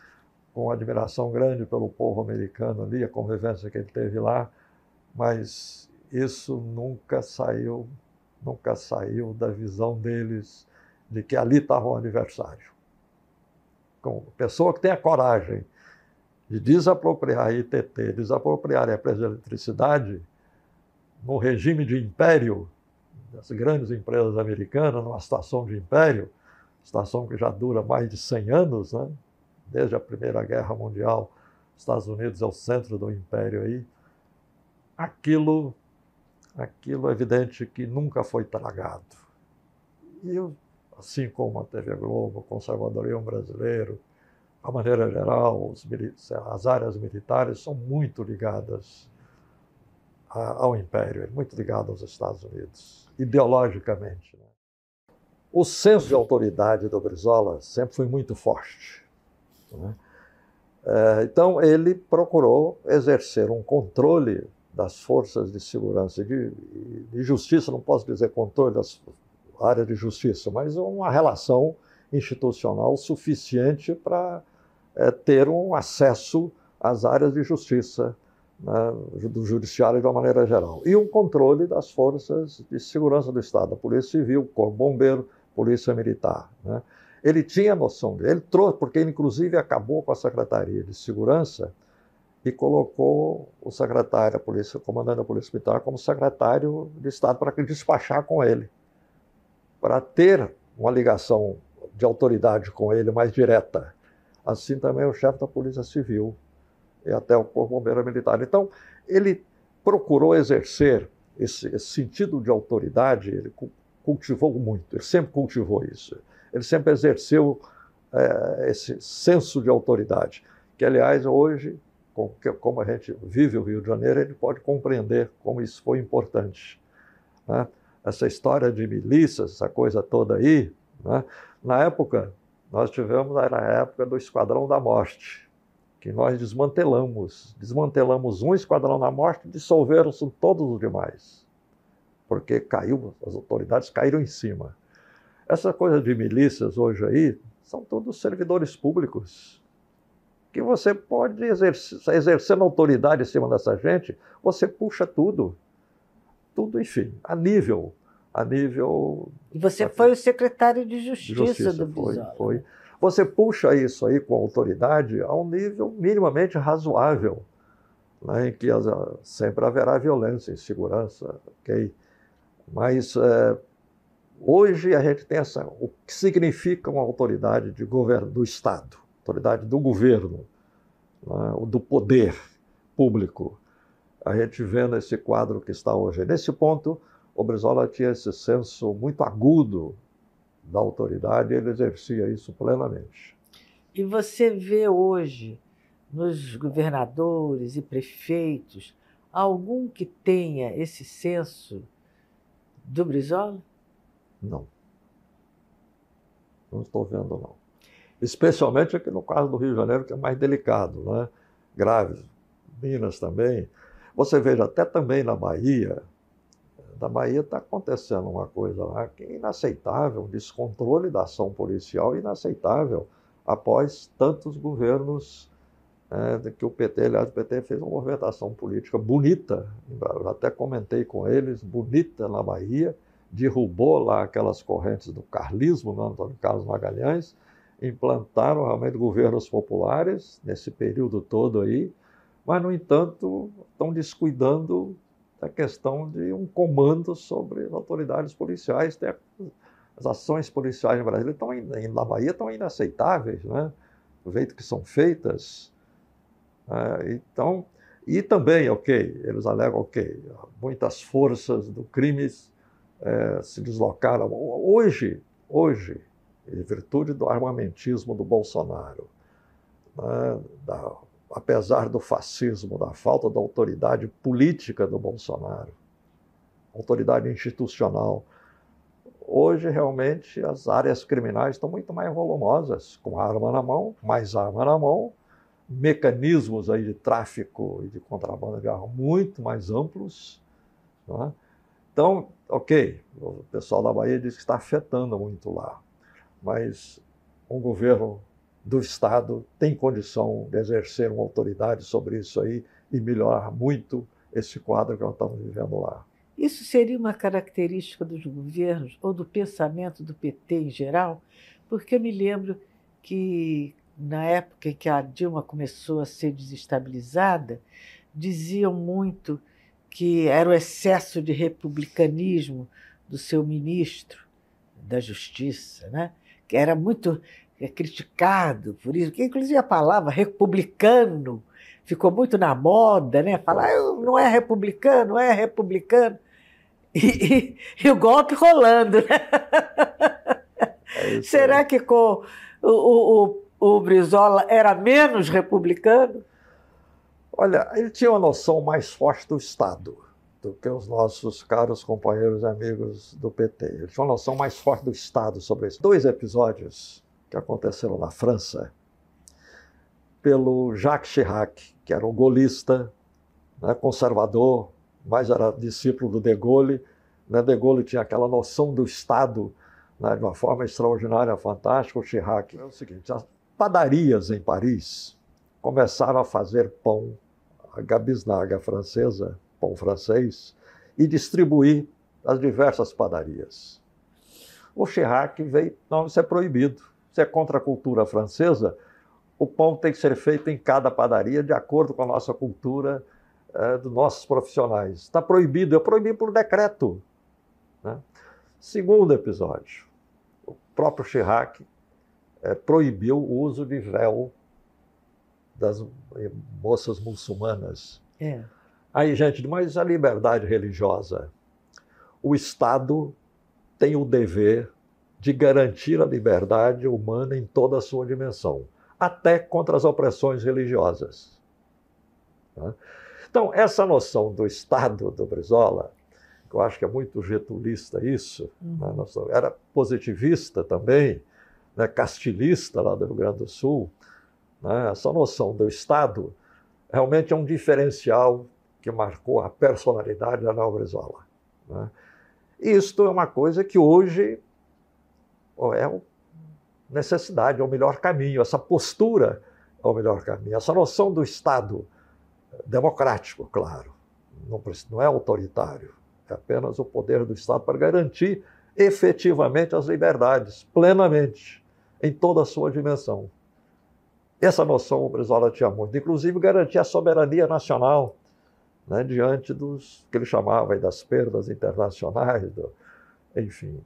com uma admiração grande pelo povo americano ali, a convivência que ele teve lá, mas isso nunca saiu da visão deles de que ali estava o adversário. Com pessoa que tem a coragem de desapropriar a ITT, desapropriar a empresa de eletricidade, no regime de império, das grandes empresas americanas, numa situação de império, situação que já dura mais de 100 anos, né? Desde a Primeira Guerra Mundial, os Estados Unidos é o centro do império aí. Aquilo é evidente que nunca foi tragado. E assim como a TV Globo, o conservadorismo brasileiro, de uma maneira geral, as áreas militares são muito ligadas ao Império, muito ligadas aos Estados Unidos, ideologicamente, né? O senso de autoridade do Brizola sempre foi muito forte, né? Então, ele procurou exercer um controle das forças de segurança e de justiça, não posso dizer controle das áreas de justiça, mas uma relação institucional suficiente para ter um acesso às áreas de justiça, né, do judiciário de uma maneira geral. E um controle das forças de segurança do Estado, a Polícia Civil, Corpo Bombeiro, Polícia Militar, né? Ele tinha noção dele, ele trouxe, porque ele inclusive acabou com a Secretaria de Segurança e colocou o secretário da Polícia, o comandante da Polícia Militar, como secretário de Estado para despachar com ele, para ter uma ligação de autoridade com ele mais direta. Assim também o chefe da Polícia Civil e até o Corpo Bombeiro Militar. Então, ele procurou exercer esse sentido de autoridade, ele cultivou muito, ele sempre cultivou isso. Ele sempre exerceu esse senso de autoridade, que, aliás, hoje, como a gente vive o Rio de Janeiro, ele pode compreender como isso foi importante, né? Essa história de milícias, essa coisa toda aí, né? Na época, era a época do Esquadrão da Morte, que nós desmantelamos um Esquadrão da Morte e dissolveram-se todos os demais. porque as autoridades caíram em cima. Essa coisa de milícias hoje aí são todos servidores públicos, que você pode exercendo autoridade em cima dessa gente, você puxa tudo, enfim, a nível. E você foi o secretário de Justiça do Brizola. Foi. Você puxa isso aí com autoridade a um nível minimamente razoável, né, em que sempre haverá violência, insegurança, ok? Mas hoje a gente tem o que significa uma autoridade de governo do Estado, autoridade do governo, né, do poder público. A gente vendo esse quadro que está hoje. Nesse ponto, o Brizola tinha esse senso muito agudo da autoridade e ele exercia isso plenamente. E você vê hoje, nos governadores e prefeitos, algum que tenha esse senso do Brizola? Não. Não estou vendo, não. Especialmente aqui no caso do Rio de Janeiro, que é mais delicado, né? Grave. Minas também. Você veja, até também na Bahia está acontecendo uma coisa lá que é inaceitável, um descontrole da ação policial inaceitável após tantos governos que o PT, aliás, o PT fez uma movimentação política bonita, eu até comentei com eles, bonita na Bahia, derrubou lá aquelas correntes do carlismo, no Antônio Carlos Magalhães, implantaram realmente governos populares nesse período todo aí, mas, no entanto, estão descuidando da questão de um comando sobre as autoridades policiais. As ações policiais no Brasil na Bahia estão inaceitáveis, né? Do jeito que são feitas. Então, e também, eles alegam, muitas forças do crime se deslocaram. Hoje, em virtude do armamentismo do Bolsonaro, né, apesar do fascismo, da falta da autoridade política do Bolsonaro, autoridade institucional, hoje realmente as áreas criminais estão muito mais volumosas, com arma na mão, mais arma na mão, mecanismos aí de tráfico e de contrabando de arma muito mais amplos, né? Então, o pessoal da Bahia diz que está afetando muito lá, mas um governo do Estado tem condição de exercer uma autoridade sobre isso aí e melhorar muito esse quadro que nós estamos vivendo lá. Isso seria uma característica dos governos ou do pensamento do PT em geral? Porque eu me lembro que, na época em que a Dilma começou a ser desestabilizada, diziam muito que era o excesso de republicanismo do seu ministro da Justiça, né? Que era muito criticado por isso, que inclusive a palavra republicano ficou muito na moda, né? Falar, não é republicano, é republicano. E o golpe rolando, né? Será que com o Brizola era menos republicano? Olha, ele tinha uma noção mais forte do Estado do que os nossos caros companheiros e amigos do PT. Ele tinha uma noção mais forte do Estado sobre isso. 2 episódios que aconteceram na França, pelo Jacques Chirac, que era um gaulista, né, conservador, mas era discípulo do De Gaulle. Né? De Gaulle tinha aquela noção do Estado, né, de uma forma extraordinária, fantástica. O Chirac é o seguinte: as padarias em Paris começaram a fazer pão, a gabisnaga francesa, pão francês, e distribuir as diversas padarias. O Chirac veio, não, isso é proibido. Isso é contra a cultura francesa. O pão tem que ser feito em cada padaria de acordo com a nossa cultura, dos nossos profissionais. Está proibido, eu proibi por decreto. Né? Segundo episódio, o próprio Chirac proibiu o uso de véu das moças muçulmanas. Aí, gente, mas a liberdade religiosa, o Estado tem o dever de garantir a liberdade humana em toda a sua dimensão, até contra as opressões religiosas. Tá? Então, essa noção do Estado do Brizola, que eu acho que é muito getulista isso, né? Era positivista também, né? Castilhista lá do Rio Grande do Sul, né? Essa noção do Estado realmente é um diferencial que marcou a personalidade da Nova Brizola. Né? E isto é uma coisa que hoje é necessidade, é o melhor caminho. Essa postura é o melhor caminho. Essa noção do Estado democrático, claro, não é autoritário, é apenas o poder do Estado para garantir efetivamente as liberdades, plenamente, em toda a sua dimensão. Essa noção o Brizola tinha muito, inclusive garantir a soberania nacional, né, diante dos que ele chamava aí das perdas internacionais, enfim.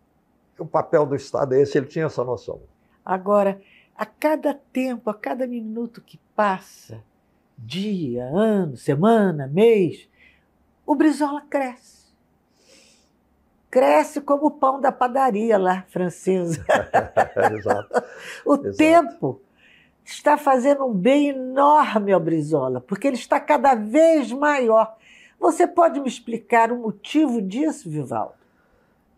O papel do Estado é esse, ele tinha essa noção. Agora, a cada tempo, a cada minuto que passa, dia, ano, semana, mês, o Brizola cresce. Cresce como o pão da padaria lá, francesa. Exato. O tempo está fazendo um bem enorme ao Brizola, porque ele está cada vez maior. Você pode me explicar o motivo disso, Vivaldo?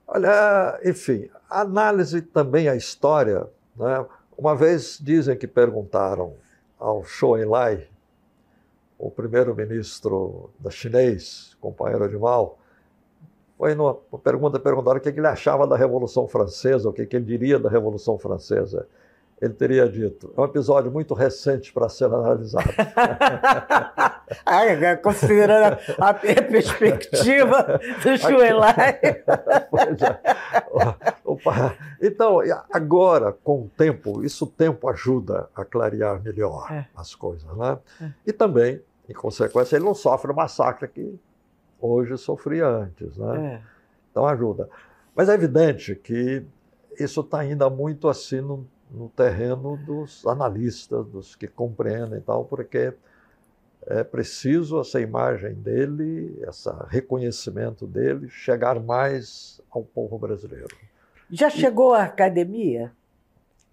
Olha, enfim, a análise também, a história, né? Uma vez dizem que perguntaram ao Zhou Enlai, o primeiro-ministro da chinês, companheiro de Mao, foi numa pergunta, perguntaram o que ele achava da Revolução Francesa, o que ele diria da Revolução Francesa. Ele teria dito, é um episódio muito recente para ser analisado. Considerando a perspectiva do Zhou Enlai. Então, agora, com o tempo, o tempo ajuda a clarear melhor as coisas, né? E também, em consequência, ele não sofre o massacre que hoje sofria antes, né? Então ajuda. Mas é evidente que isso está ainda muito assim no terreno dos analistas, dos que compreendem e tal, porque é preciso essa imagem dele, esse reconhecimento dele, chegar mais ao povo brasileiro. Já chegou à academia?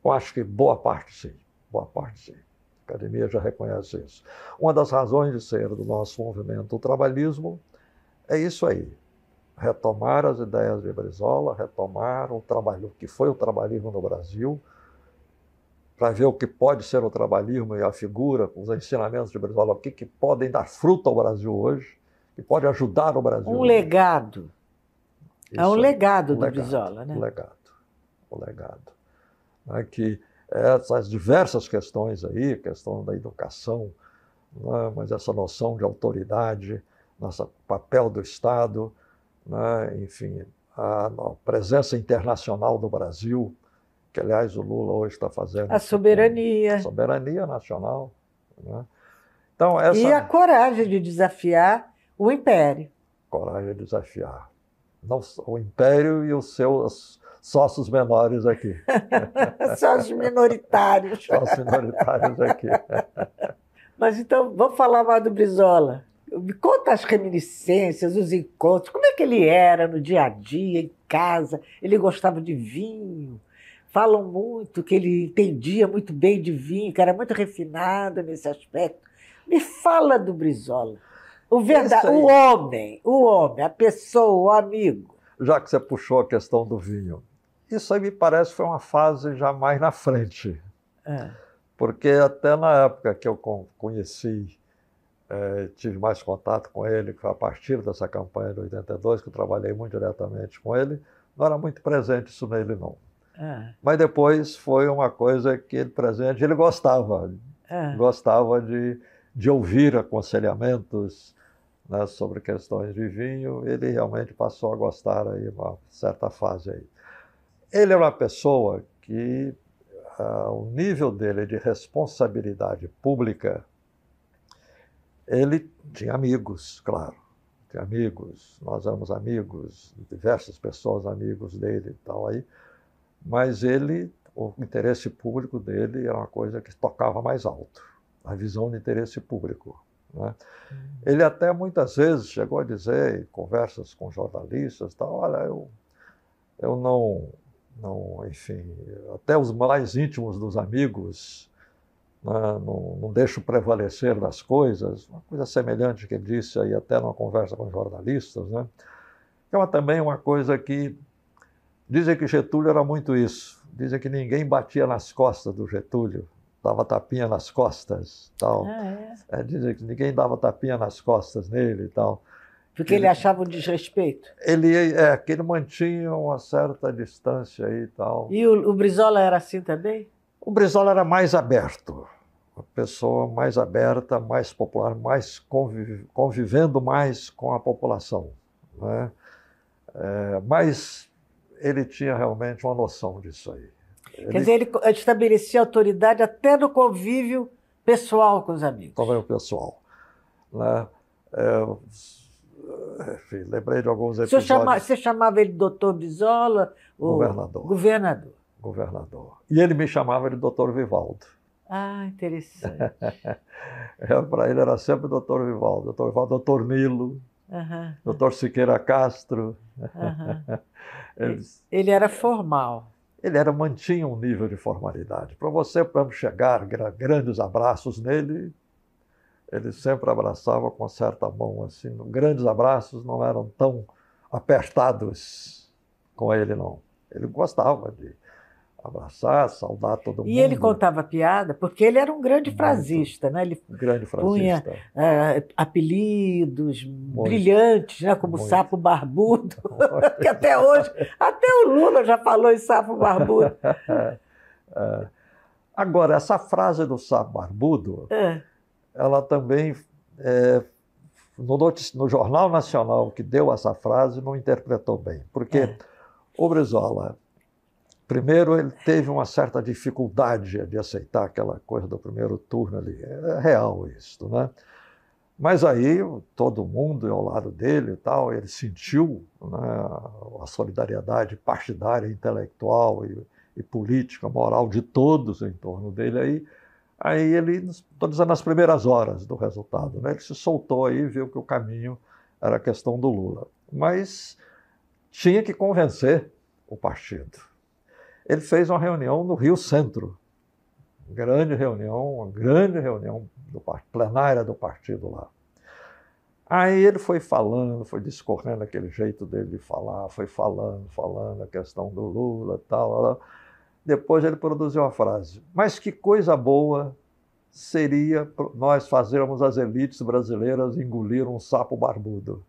Eu acho que boa parte sim, boa parte sim. A academia já reconhece isso. Uma das razões de ser do nosso movimento, o trabalhismo, é isso aí. Retomar as ideias de Brizola, retomar o trabalho, o que foi o trabalhismo no Brasil, para ver o que pode ser o trabalhismo e a figura, os ensinamentos de Brizola, o que podem dar fruto ao Brasil hoje, que pode ajudar o Brasil. Um legado. Isso é um aí, legado do Brizola, né? O legado. É que essas diversas questões aí, questão da educação, né, mas essa noção de autoridade, nosso papel do Estado, né, enfim, a presença internacional do Brasil, que, aliás, o Lula hoje está fazendo. A soberania. A soberania nacional. Né? Então, e a coragem de desafiar o Império. Coragem de desafiar. Não, o Império e os seus sócios menores aqui. Sócios minoritários. Sócios minoritários aqui. Mas então, vamos falar mais do Brizola. Me conta as reminiscências, os encontros, como é que ele era no dia a dia, em casa. Ele gostava de vinho. Falam muito que ele entendia muito bem de vinho, que era muito refinado nesse aspecto. Me fala do Brizola. O homem, a pessoa, o amigo. Já que você puxou a questão do vinho, isso aí me parece que foi uma fase já mais na frente. Porque até na época que eu conheci, tive mais contato com ele, que foi a partir dessa campanha de 82, que eu trabalhei muito diretamente com ele, não era muito presente isso nele, não. Mas depois foi uma coisa que ele presente, ele gostava. Gostava de ouvir aconselhamentos, né, sobre questões de vinho. Ele realmente passou a gostar aí uma certa fase aí. Ele é uma pessoa que o nível dele de responsabilidade pública, ele tinha amigos, claro. Tinha amigos, nós éramos amigos, diversas pessoas amigos dele e tal aí. Mas o interesse público dele era uma coisa que tocava mais alto, a visão de interesse público. Né? Ele até muitas vezes chegou a dizer, em conversas com jornalistas, tal, olha, eu não, enfim, até os mais íntimos dos amigos, né, não deixo prevalecer das coisas, uma coisa semelhante que ele disse aí até numa conversa com jornalistas, né? É também uma coisa que dizem que Getúlio era muito isso. Dizem que ninguém batia nas costas do Getúlio, dava tapinha nas costas, tal. Dizem que ninguém dava tapinha nas costas nele e tal. Porque ele achava um desrespeito? Que ele mantinha uma certa distância aí e tal. E o Brizola era assim também? O Brizola era mais aberto, uma pessoa mais aberta, mais popular, mais convivendo mais com a população, né? Mas ele tinha realmente uma noção disso aí. Quer dizer, ele estabelecia autoridade até no convívio pessoal com os amigos. Convívio pessoal, né? Enfim, lembrei de alguns episódios. Você chamava ele de doutor Brizola? Governador. Governador. E ele me chamava de doutor Vivaldo. Ah, interessante. Para ele era sempre doutor Vivaldo, doutor Nilo, doutor Siqueira Castro. Ele era formal. Ele mantinha um nível de formalidade. Para você, por exemplo, chegar, grandes abraços nele, ele sempre abraçava com certa mão, assim. Grandes abraços não eram tão apertados com ele, não. Ele gostava de abraçar, saudar todo mundo. E ele contava piada, porque ele era um grande frasista, né? Ele grande frasista. Punha apelidos brilhantes, né? Como Sapo Barbudo, que até hoje, até o Lula já falou em Sapo Barbudo. Agora, essa frase do Sapo Barbudo, ela também, no Jornal Nacional que deu essa frase, não interpretou bem, porque o Brizola, primeiro, ele teve uma certa dificuldade de aceitar aquela coisa do primeiro turno ali. É real isso, né? Mas aí todo mundo ao lado dele e tal, ele sentiu, né, a solidariedade partidária, intelectual e política, moral de todos em torno dele. Aí ele, estou dizendo, nas primeiras horas do resultado, né, ele se soltou aí e viu que o caminho era a questão do Lula. Mas tinha que convencer o partido. Ele fez uma reunião no Rio Centro, uma grande reunião plenária do partido lá. Aí ele foi falando, foi discorrendo aquele jeito dele de falar, foi falando a questão do Lula e tal. Depois ele produziu uma frase: mas que coisa boa seria nós fazermos as elites brasileiras engolir um sapo barbudo.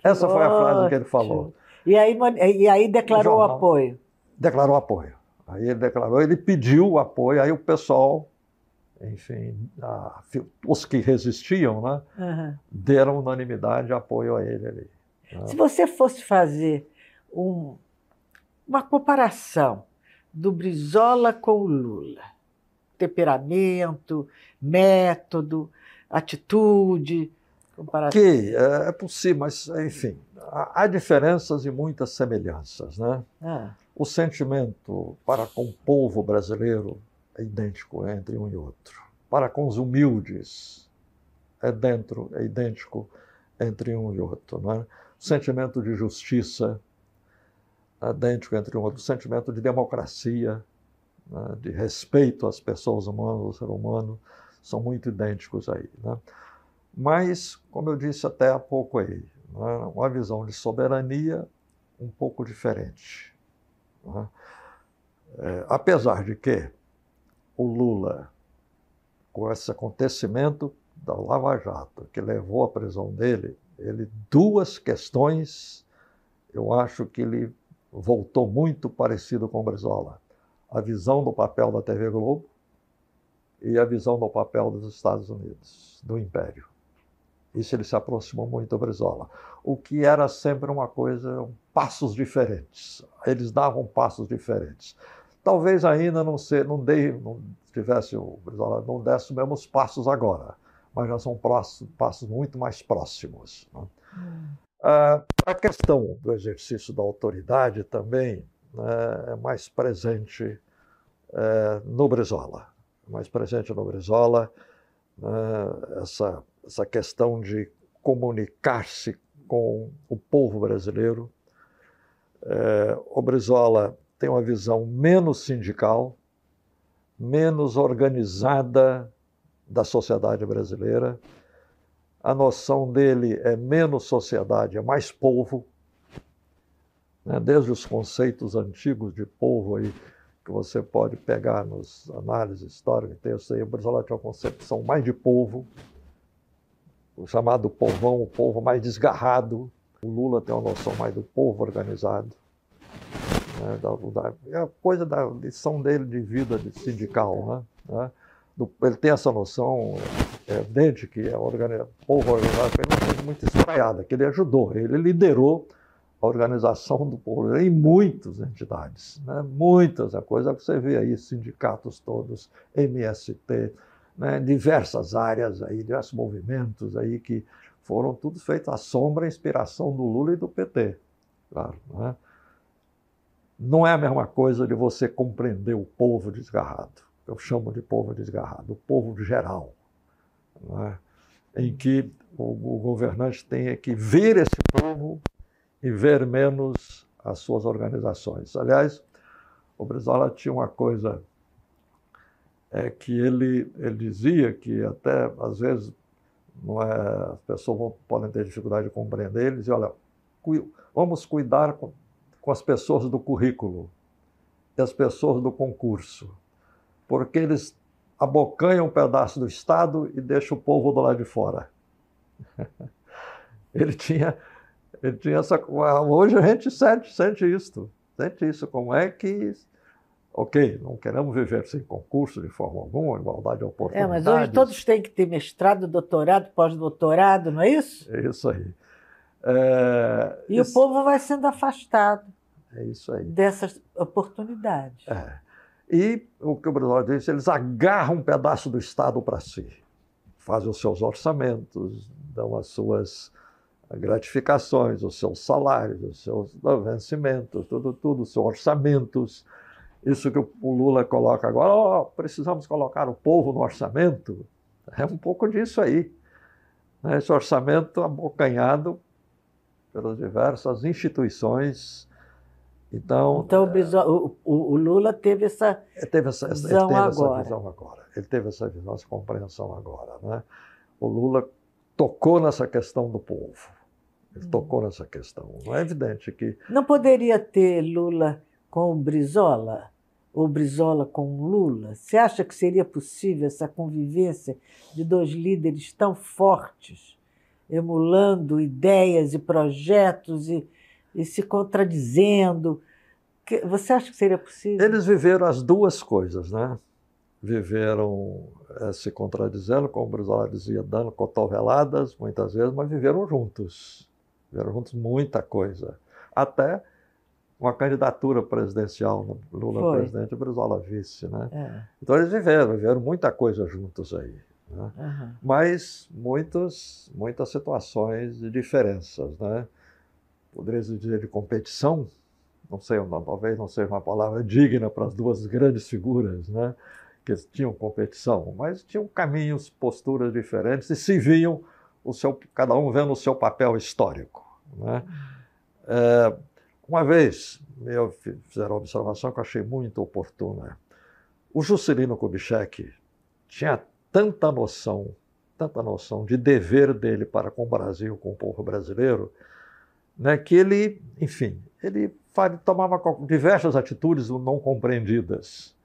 Essa foi a frase que ele falou. E aí declarou apoio. Declarou apoio. Aí ele pediu o apoio, aí o pessoal, enfim, os que resistiam, né, deram unanimidade de apoio a ele ali. Né? Se você fosse fazer uma comparação do Brizola com o Lula, temperamento, método, atitude... Que é possível, mas, enfim, há diferenças e muitas semelhanças, né? O sentimento para com o povo brasileiro é idêntico entre um e outro. Para com os humildes é idêntico entre um e outro, não é? O sentimento de justiça é idêntico entre um e outro. O sentimento de democracia, né, de respeito às pessoas humanas, ao ser humano, são muito idênticos aí, né? Mas, como eu disse até há pouco aí, né, uma visão de soberania um pouco diferente. Né? Apesar de que o Lula, com esse acontecimento da Lava Jato, que levou à prisão dele, duas questões, eu acho que ele voltou muito parecido com o Brizola. A visão do papel da TV Globo e a visão do papel dos Estados Unidos, do Império. Isso ele se aproximou muito do Brizola. O que era sempre uma coisa, passos diferentes. Eles davam passos diferentes. Talvez ainda o Brizola não desse os mesmos passos agora, mas já são passos muito mais próximos. Né? A questão do exercício da autoridade também, né, é mais presente no Brizola. Essa questão de comunicar-se com o povo brasileiro. O Brizola tem uma visão menos sindical, menos organizada da sociedade brasileira. A noção dele é menos sociedade, é mais povo, né? Desde os conceitos antigos de povo aí, que você pode pegar nas análises históricas, o Brizola tinha uma concepção mais de povo, o chamado povão, o povo mais desgarrado. O Lula tem uma noção mais do povo organizado. Né? É a coisa da lição dele de vida de sindical. Né? Ele tem essa noção, é evidente que o povo organizado foi uma coisa muito espraiada, que ele ajudou, ele liderou a organização do povo em muitas entidades, né? Muitas, a coisa que você vê aí, sindicatos todos, MST, né? Diversas áreas aí, diversos movimentos aí que foram tudo feitos à sombra e inspiração do Lula e do PT, claro, né? Não é a mesma coisa de você compreender o povo desgarrado, eu chamo de povo desgarrado, o povo geral, né? Em que o governante tem que ver esse povo e ver menos as suas organizações. Aliás, o Brizola tinha uma coisa que ele dizia que até, às vezes, não é, as pessoas podem ter dificuldade de compreender, ele dizia, olha, vamos cuidar com as pessoas do currículo e as pessoas do concurso, porque eles abocanham um pedaço do Estado e deixam o povo do lado de fora. Ele tinha essa... Hoje a gente sente isso. Sente isso. Como é que... Ok, não queremos viver sem concurso de forma alguma, igualdade de oportunidades. Mas hoje todos têm que ter mestrado, doutorado, pós-doutorado, não é isso? É isso aí. E o povo vai sendo afastado dessas oportunidades. E o que o Brizola disse, eles agarram um pedaço do Estado para si. Fazem os seus orçamentos, dão as suas gratificações, os seus salários, os seus vencimentos, tudo, os seus orçamentos. Isso que o Lula coloca agora, precisamos colocar o povo no orçamento. É um pouco disso aí. Esse orçamento abocanhado pelas diversas instituições. Então o Lula teve essa visão agora. Ele teve essa visão, essa compreensão agora. Né? O Lula tocou nessa questão do povo. Ele tocou nessa questão. Não é evidente que... Não poderia ter Lula com o Brizola, ou Brizola com o Lula? Você acha que seria possível essa convivência de dois líderes tão fortes, emulando ideias e projetos e se contradizendo? Você acha que seria possível? Eles viveram as duas coisas, né? Viveram se contradizendo, como o Brizola dizia, dando cotoveladas, muitas vezes, mas viveram juntos. Viveram juntos muita coisa. Até uma candidatura presidencial, Lula presidente e Brizola vice, né? Então eles viveram muita coisa juntos aí. Né? Mas muitas situações de diferenças, né? Poderia dizer de competição, não sei, talvez não seja uma palavra digna para as duas grandes figuras, né? Que tinham competição, mas tinham caminhos, posturas diferentes e se viam, cada um vendo o seu papel histórico. Né? Uma vez, fizeram uma observação que eu achei muito oportuna. O Juscelino Kubitschek tinha tanta noção de dever dele para com o Brasil, com o povo brasileiro, né, que ele, enfim, ele tomava diversas atitudes não compreendidas.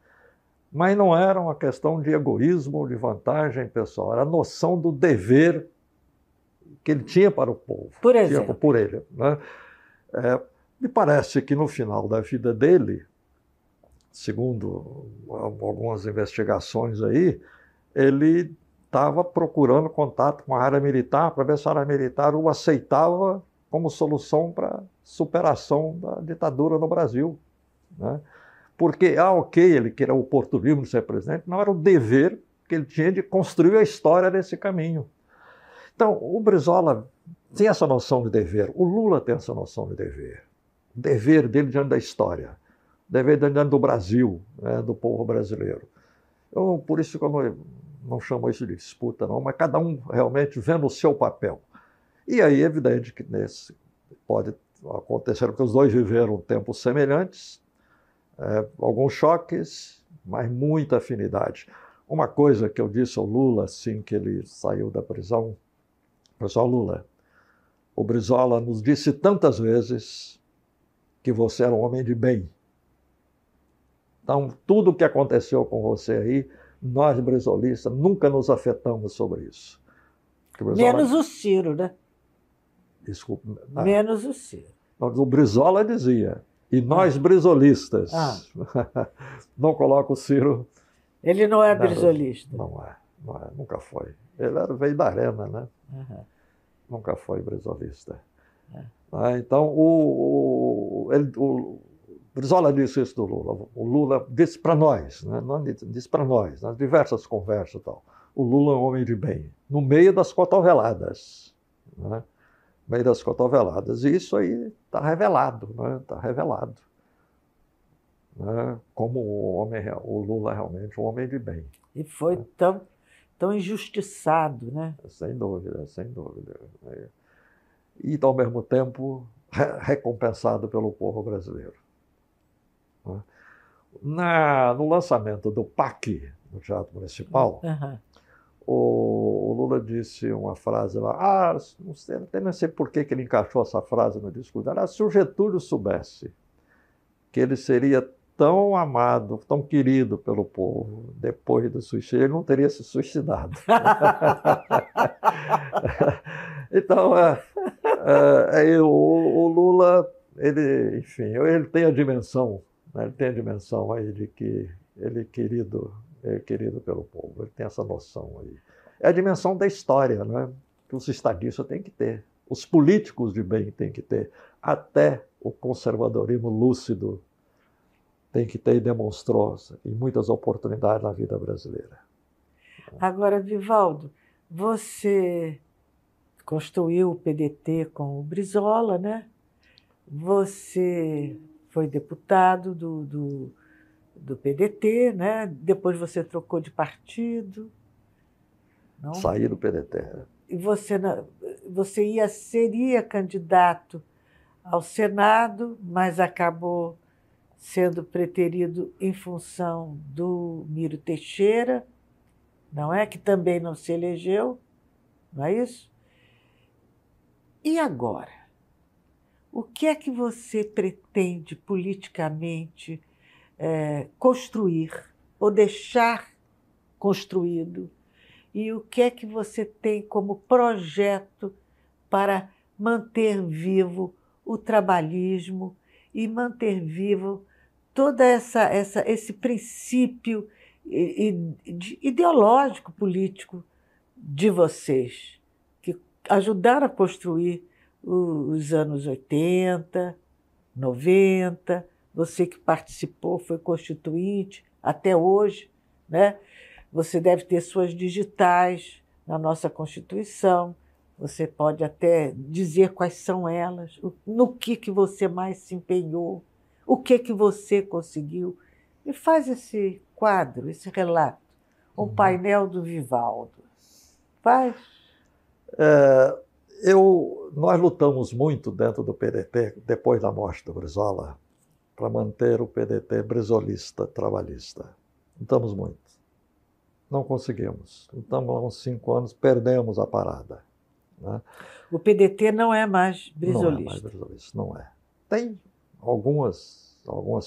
Mas não era uma questão de egoísmo ou de vantagem pessoal, era a noção do dever que ele tinha para o povo. Por exemplo? Por ele. Né? Me parece que no final da vida dele, segundo algumas investigações aí, ele estava procurando contato com a área militar para ver se a área militar o aceitava como solução para a superação da ditadura no Brasil. Né? Porque, ele que era o oportunismo de ser presidente, não era o dever que ele tinha de construir a história desse caminho. Então, o Brizola tem essa noção de dever, o Lula tem essa noção de dever. O dever dele diante da história, o dever dele diante do Brasil, né, do povo brasileiro. Por isso que eu não chamo isso de disputa, não, mas cada um realmente vendo o seu papel. E aí é evidente que pode acontecer, porque os dois viveram tempos semelhantes, alguns choques, mas muita afinidade. Uma coisa que eu disse ao Lula, assim que ele saiu da prisão, pessoal, Lula, o Brizola nos disse tantas vezes que você era um homem de bem. Então, tudo o que aconteceu com você aí, nós brizolistas nunca nos afetamos sobre isso. Menos o Ciro, né? Desculpa. Menos o Ciro. O Brizola dizia, e nós brizolistas, não coloca o Ciro... Ele não é brizolista? Não é, nunca foi. Ele veio da arena, né? Nunca foi brizolista. Então, o Brizola disse isso do Lula. O Lula disse para nós, né? Não disse para nós, nas diversas conversas e tal. O Lula é um homem de bem, no meio das cotoveladas. Né? No meio das cotoveladas. E isso aí está revelado, né? Está revelado. Né? Como o Lula é realmente um homem de bem. E foi tão injustiçado, né? Sem dúvida, sem dúvida. E, ao mesmo tempo, recompensado pelo povo brasileiro. No lançamento do PAC, no Teatro Municipal, o Lula disse uma frase lá, não sei por que ele encaixou essa frase no discurso, se o Getúlio soubesse que ele seria tão amado, tão querido pelo povo depois do suicídio, ele não teria se suicidado. Então, o Lula, ele tem a dimensão, né? Ele tem a dimensão aí de que ele é querido pelo povo, ele tem essa noção aí. É a dimensão da história, né? Que os estadistas têm que ter, os políticos de bem têm que ter, até o conservadorismo lúcido tem que ter e demonstrou em muitas oportunidades na vida brasileira. Agora, Vivaldo, você construiu o PDT com o Brizola, né? Você foi deputado do PDT, né? Depois você trocou de partido. Não? Saí do PDT. E você seria candidato ao Senado, mas acabou sendo preterido em função do Miro Teixeira, não é? Que também não se elegeu, não é isso? E agora? O que é que você pretende politicamente construir ou deixar construído? E o que é que você tem como projeto para manter vivo o trabalhismo e manter vivo todo esse princípio ideológico político de vocês, que ajudaram a construir os anos 80, 90, você que participou, foi constituinte até hoje, né? Você deve ter suas digitais na nossa Constituição, você pode até dizer quais são elas, no que você mais se empenhou, o que você conseguiu. E faz esse quadro, esse relato, um painel do Vivaldo. Faz. Nós lutamos muito dentro do PDT, depois da morte do Brizola, para manter o PDT brizolista, trabalhista. Lutamos muito. Não conseguimos. Lutamos há uns 5 anos, perdemos a parada. Né? O PDT não é mais brizolista. Não é mais brizolista, não é. Tem algumas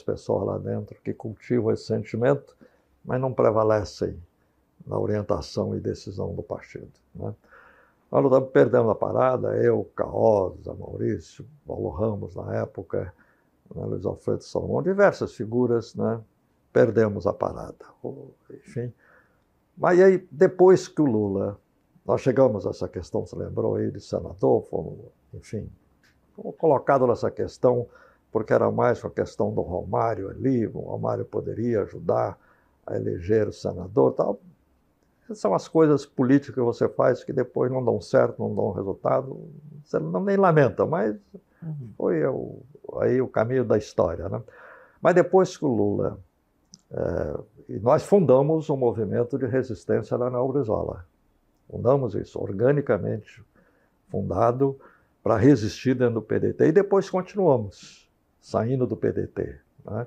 pessoas lá dentro que cultivam esse sentimento, mas não prevalecem na orientação e decisão do partido. Né? Nós perdemos a parada, eu, Caosa, Maurício, Paulo Ramos na época, né, Luiz Alfredo Salomão, diversas figuras, né, perdemos a parada. Enfim. Mas aí, depois que o Lula, nós chegamos a essa questão, você lembrou aí de senador, fomos colocados nessa questão, porque era mais uma questão do Romário ali, o Romário poderia ajudar a eleger o senador e tal. São as coisas políticas que você faz que depois não dão certo, não dão resultado, você nem lamenta, mas foi aí o caminho da história. Né? Mas depois que o Lula... e nós fundamos um movimento de resistência lá na Brizola. Fundamos isso, organicamente fundado, para resistir dentro do PDT. E depois continuamos, saindo do PDT. Né?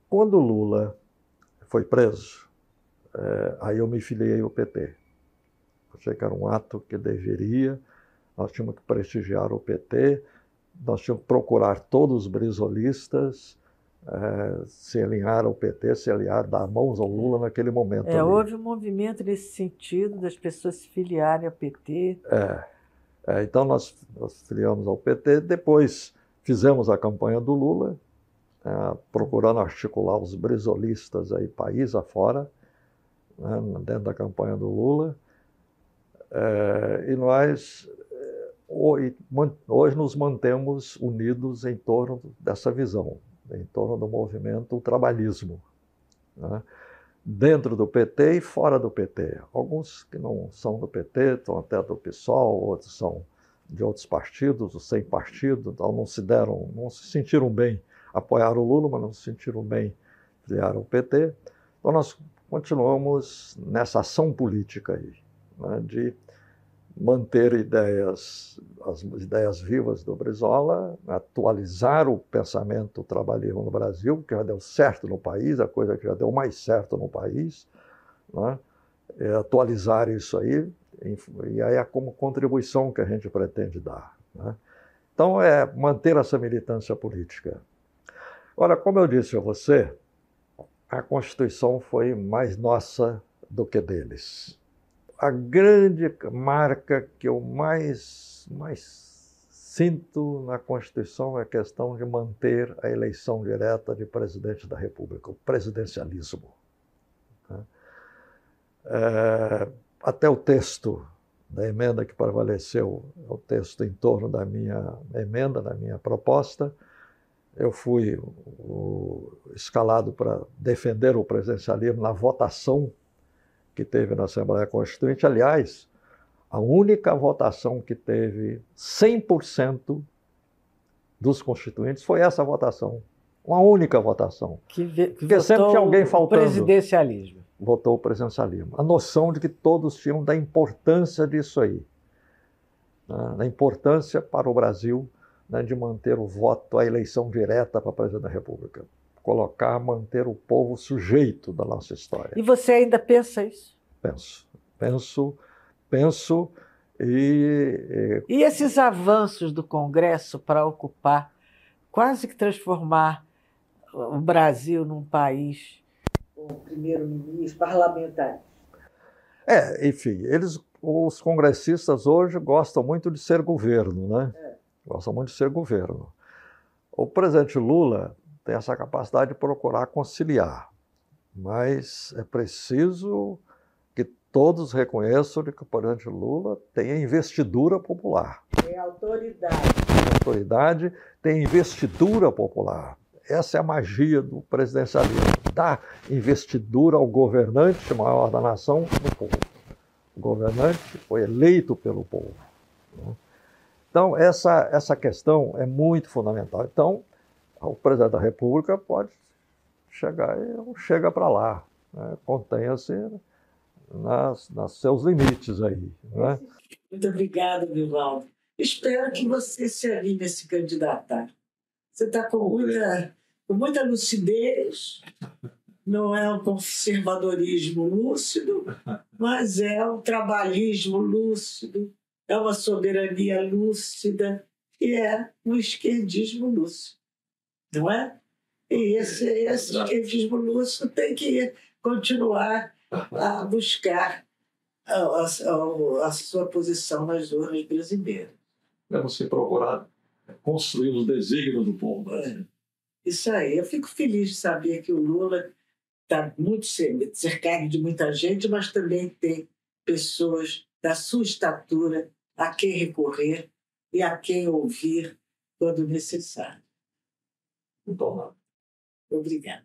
Quando o Lula foi preso, aí eu me filiei ao PT. Achei que era um ato que deveria, nós tínhamos que prestigiar o PT, nós tínhamos que procurar todos os brizolistas, se alinharam ao PT, se alinharam, dar mãos ao Lula naquele momento. Houve um movimento nesse sentido das pessoas se filiarem ao PT. Então nós filiamos ao PT, depois fizemos a campanha do Lula, procurando articular os brizolistas aí, país afora, né, dentro da campanha do Lula. E nós hoje nos mantemos unidos em torno dessa visão, em torno do movimento trabalhismo, né? Dentro do PT e fora do PT. Alguns que não são do PT, estão até do PSOL, outros são de outros partidos, sem partido, então não se sentiram bem, apoiaram o Lula, mas não se sentiram bem, filiaram o PT. Então nós continuamos nessa ação política aí, né, de manter as ideias vivas do Brizola, atualizar o pensamento trabalhista no Brasil, que já deu certo no país, a coisa que já deu mais certo no país, né? Atualizar isso aí, e aí é como contribuição que a gente pretende dar, né? Então, manter essa militância política. Ora, como eu disse a você, a Constituição foi mais nossa do que deles. A grande marca que eu mais sinto na Constituição é a questão de manter a eleição direta de presidente da República, o presidencialismo. Até o texto da emenda que prevaleceu, o texto em torno da minha emenda, da minha proposta, eu fui escalado para defender o presidencialismo na votação que teve na Assembleia Constituinte. Aliás, a única votação que teve 100% dos constituintes foi essa votação. Uma única votação. Porque sempre tinha alguém faltando. Presidencialismo. Votou o presidencialismo. A noção de que todos tinham da importância disso aí. Né? Da importância para o Brasil, né, de manter o voto, a eleição direta para presidente da República. Manter o povo sujeito da nossa história. E você ainda pensa isso? Penso e esses avanços do Congresso para ocupar, quase que transformar o Brasil num país com primeiro-ministro parlamentar? Enfim, os congressistas hoje gostam muito de ser governo, né? Gostam muito de ser governo. O presidente Lula tem essa capacidade de procurar conciliar, mas é preciso que todos reconheçam que o presidente Lula tem a investidura popular. Tem autoridade. Tem autoridade, tem investidura popular. Essa é a magia do presidencialismo, dar investidura ao governante maior da nação, no povo. O governante foi eleito pelo povo, né? Então, essa questão é muito fundamental. Então, o presidente da República pode chegar e não chega para lá, né? Contenha-se nos seus limites aí, né? Muito obrigada, Vivaldo. Espero que você se anime a se candidatar. Você está com muita lucidez, não é um conservadorismo lúcido, mas é um trabalhismo lúcido, é uma soberania lúcida e é um esquerdismo lúcido, não é? E esse esquerdismo lúcido tem que continuar a buscar a sua posição nas urnas brasileiras. É você procurar construir os desígnios do povo. Isso aí. Eu fico feliz de saber que o Lula está muito cercado de muita gente, mas também tem pessoas da sua estatura a quem recorrer e a quem ouvir quando necessário. Muito bom. Obrigada.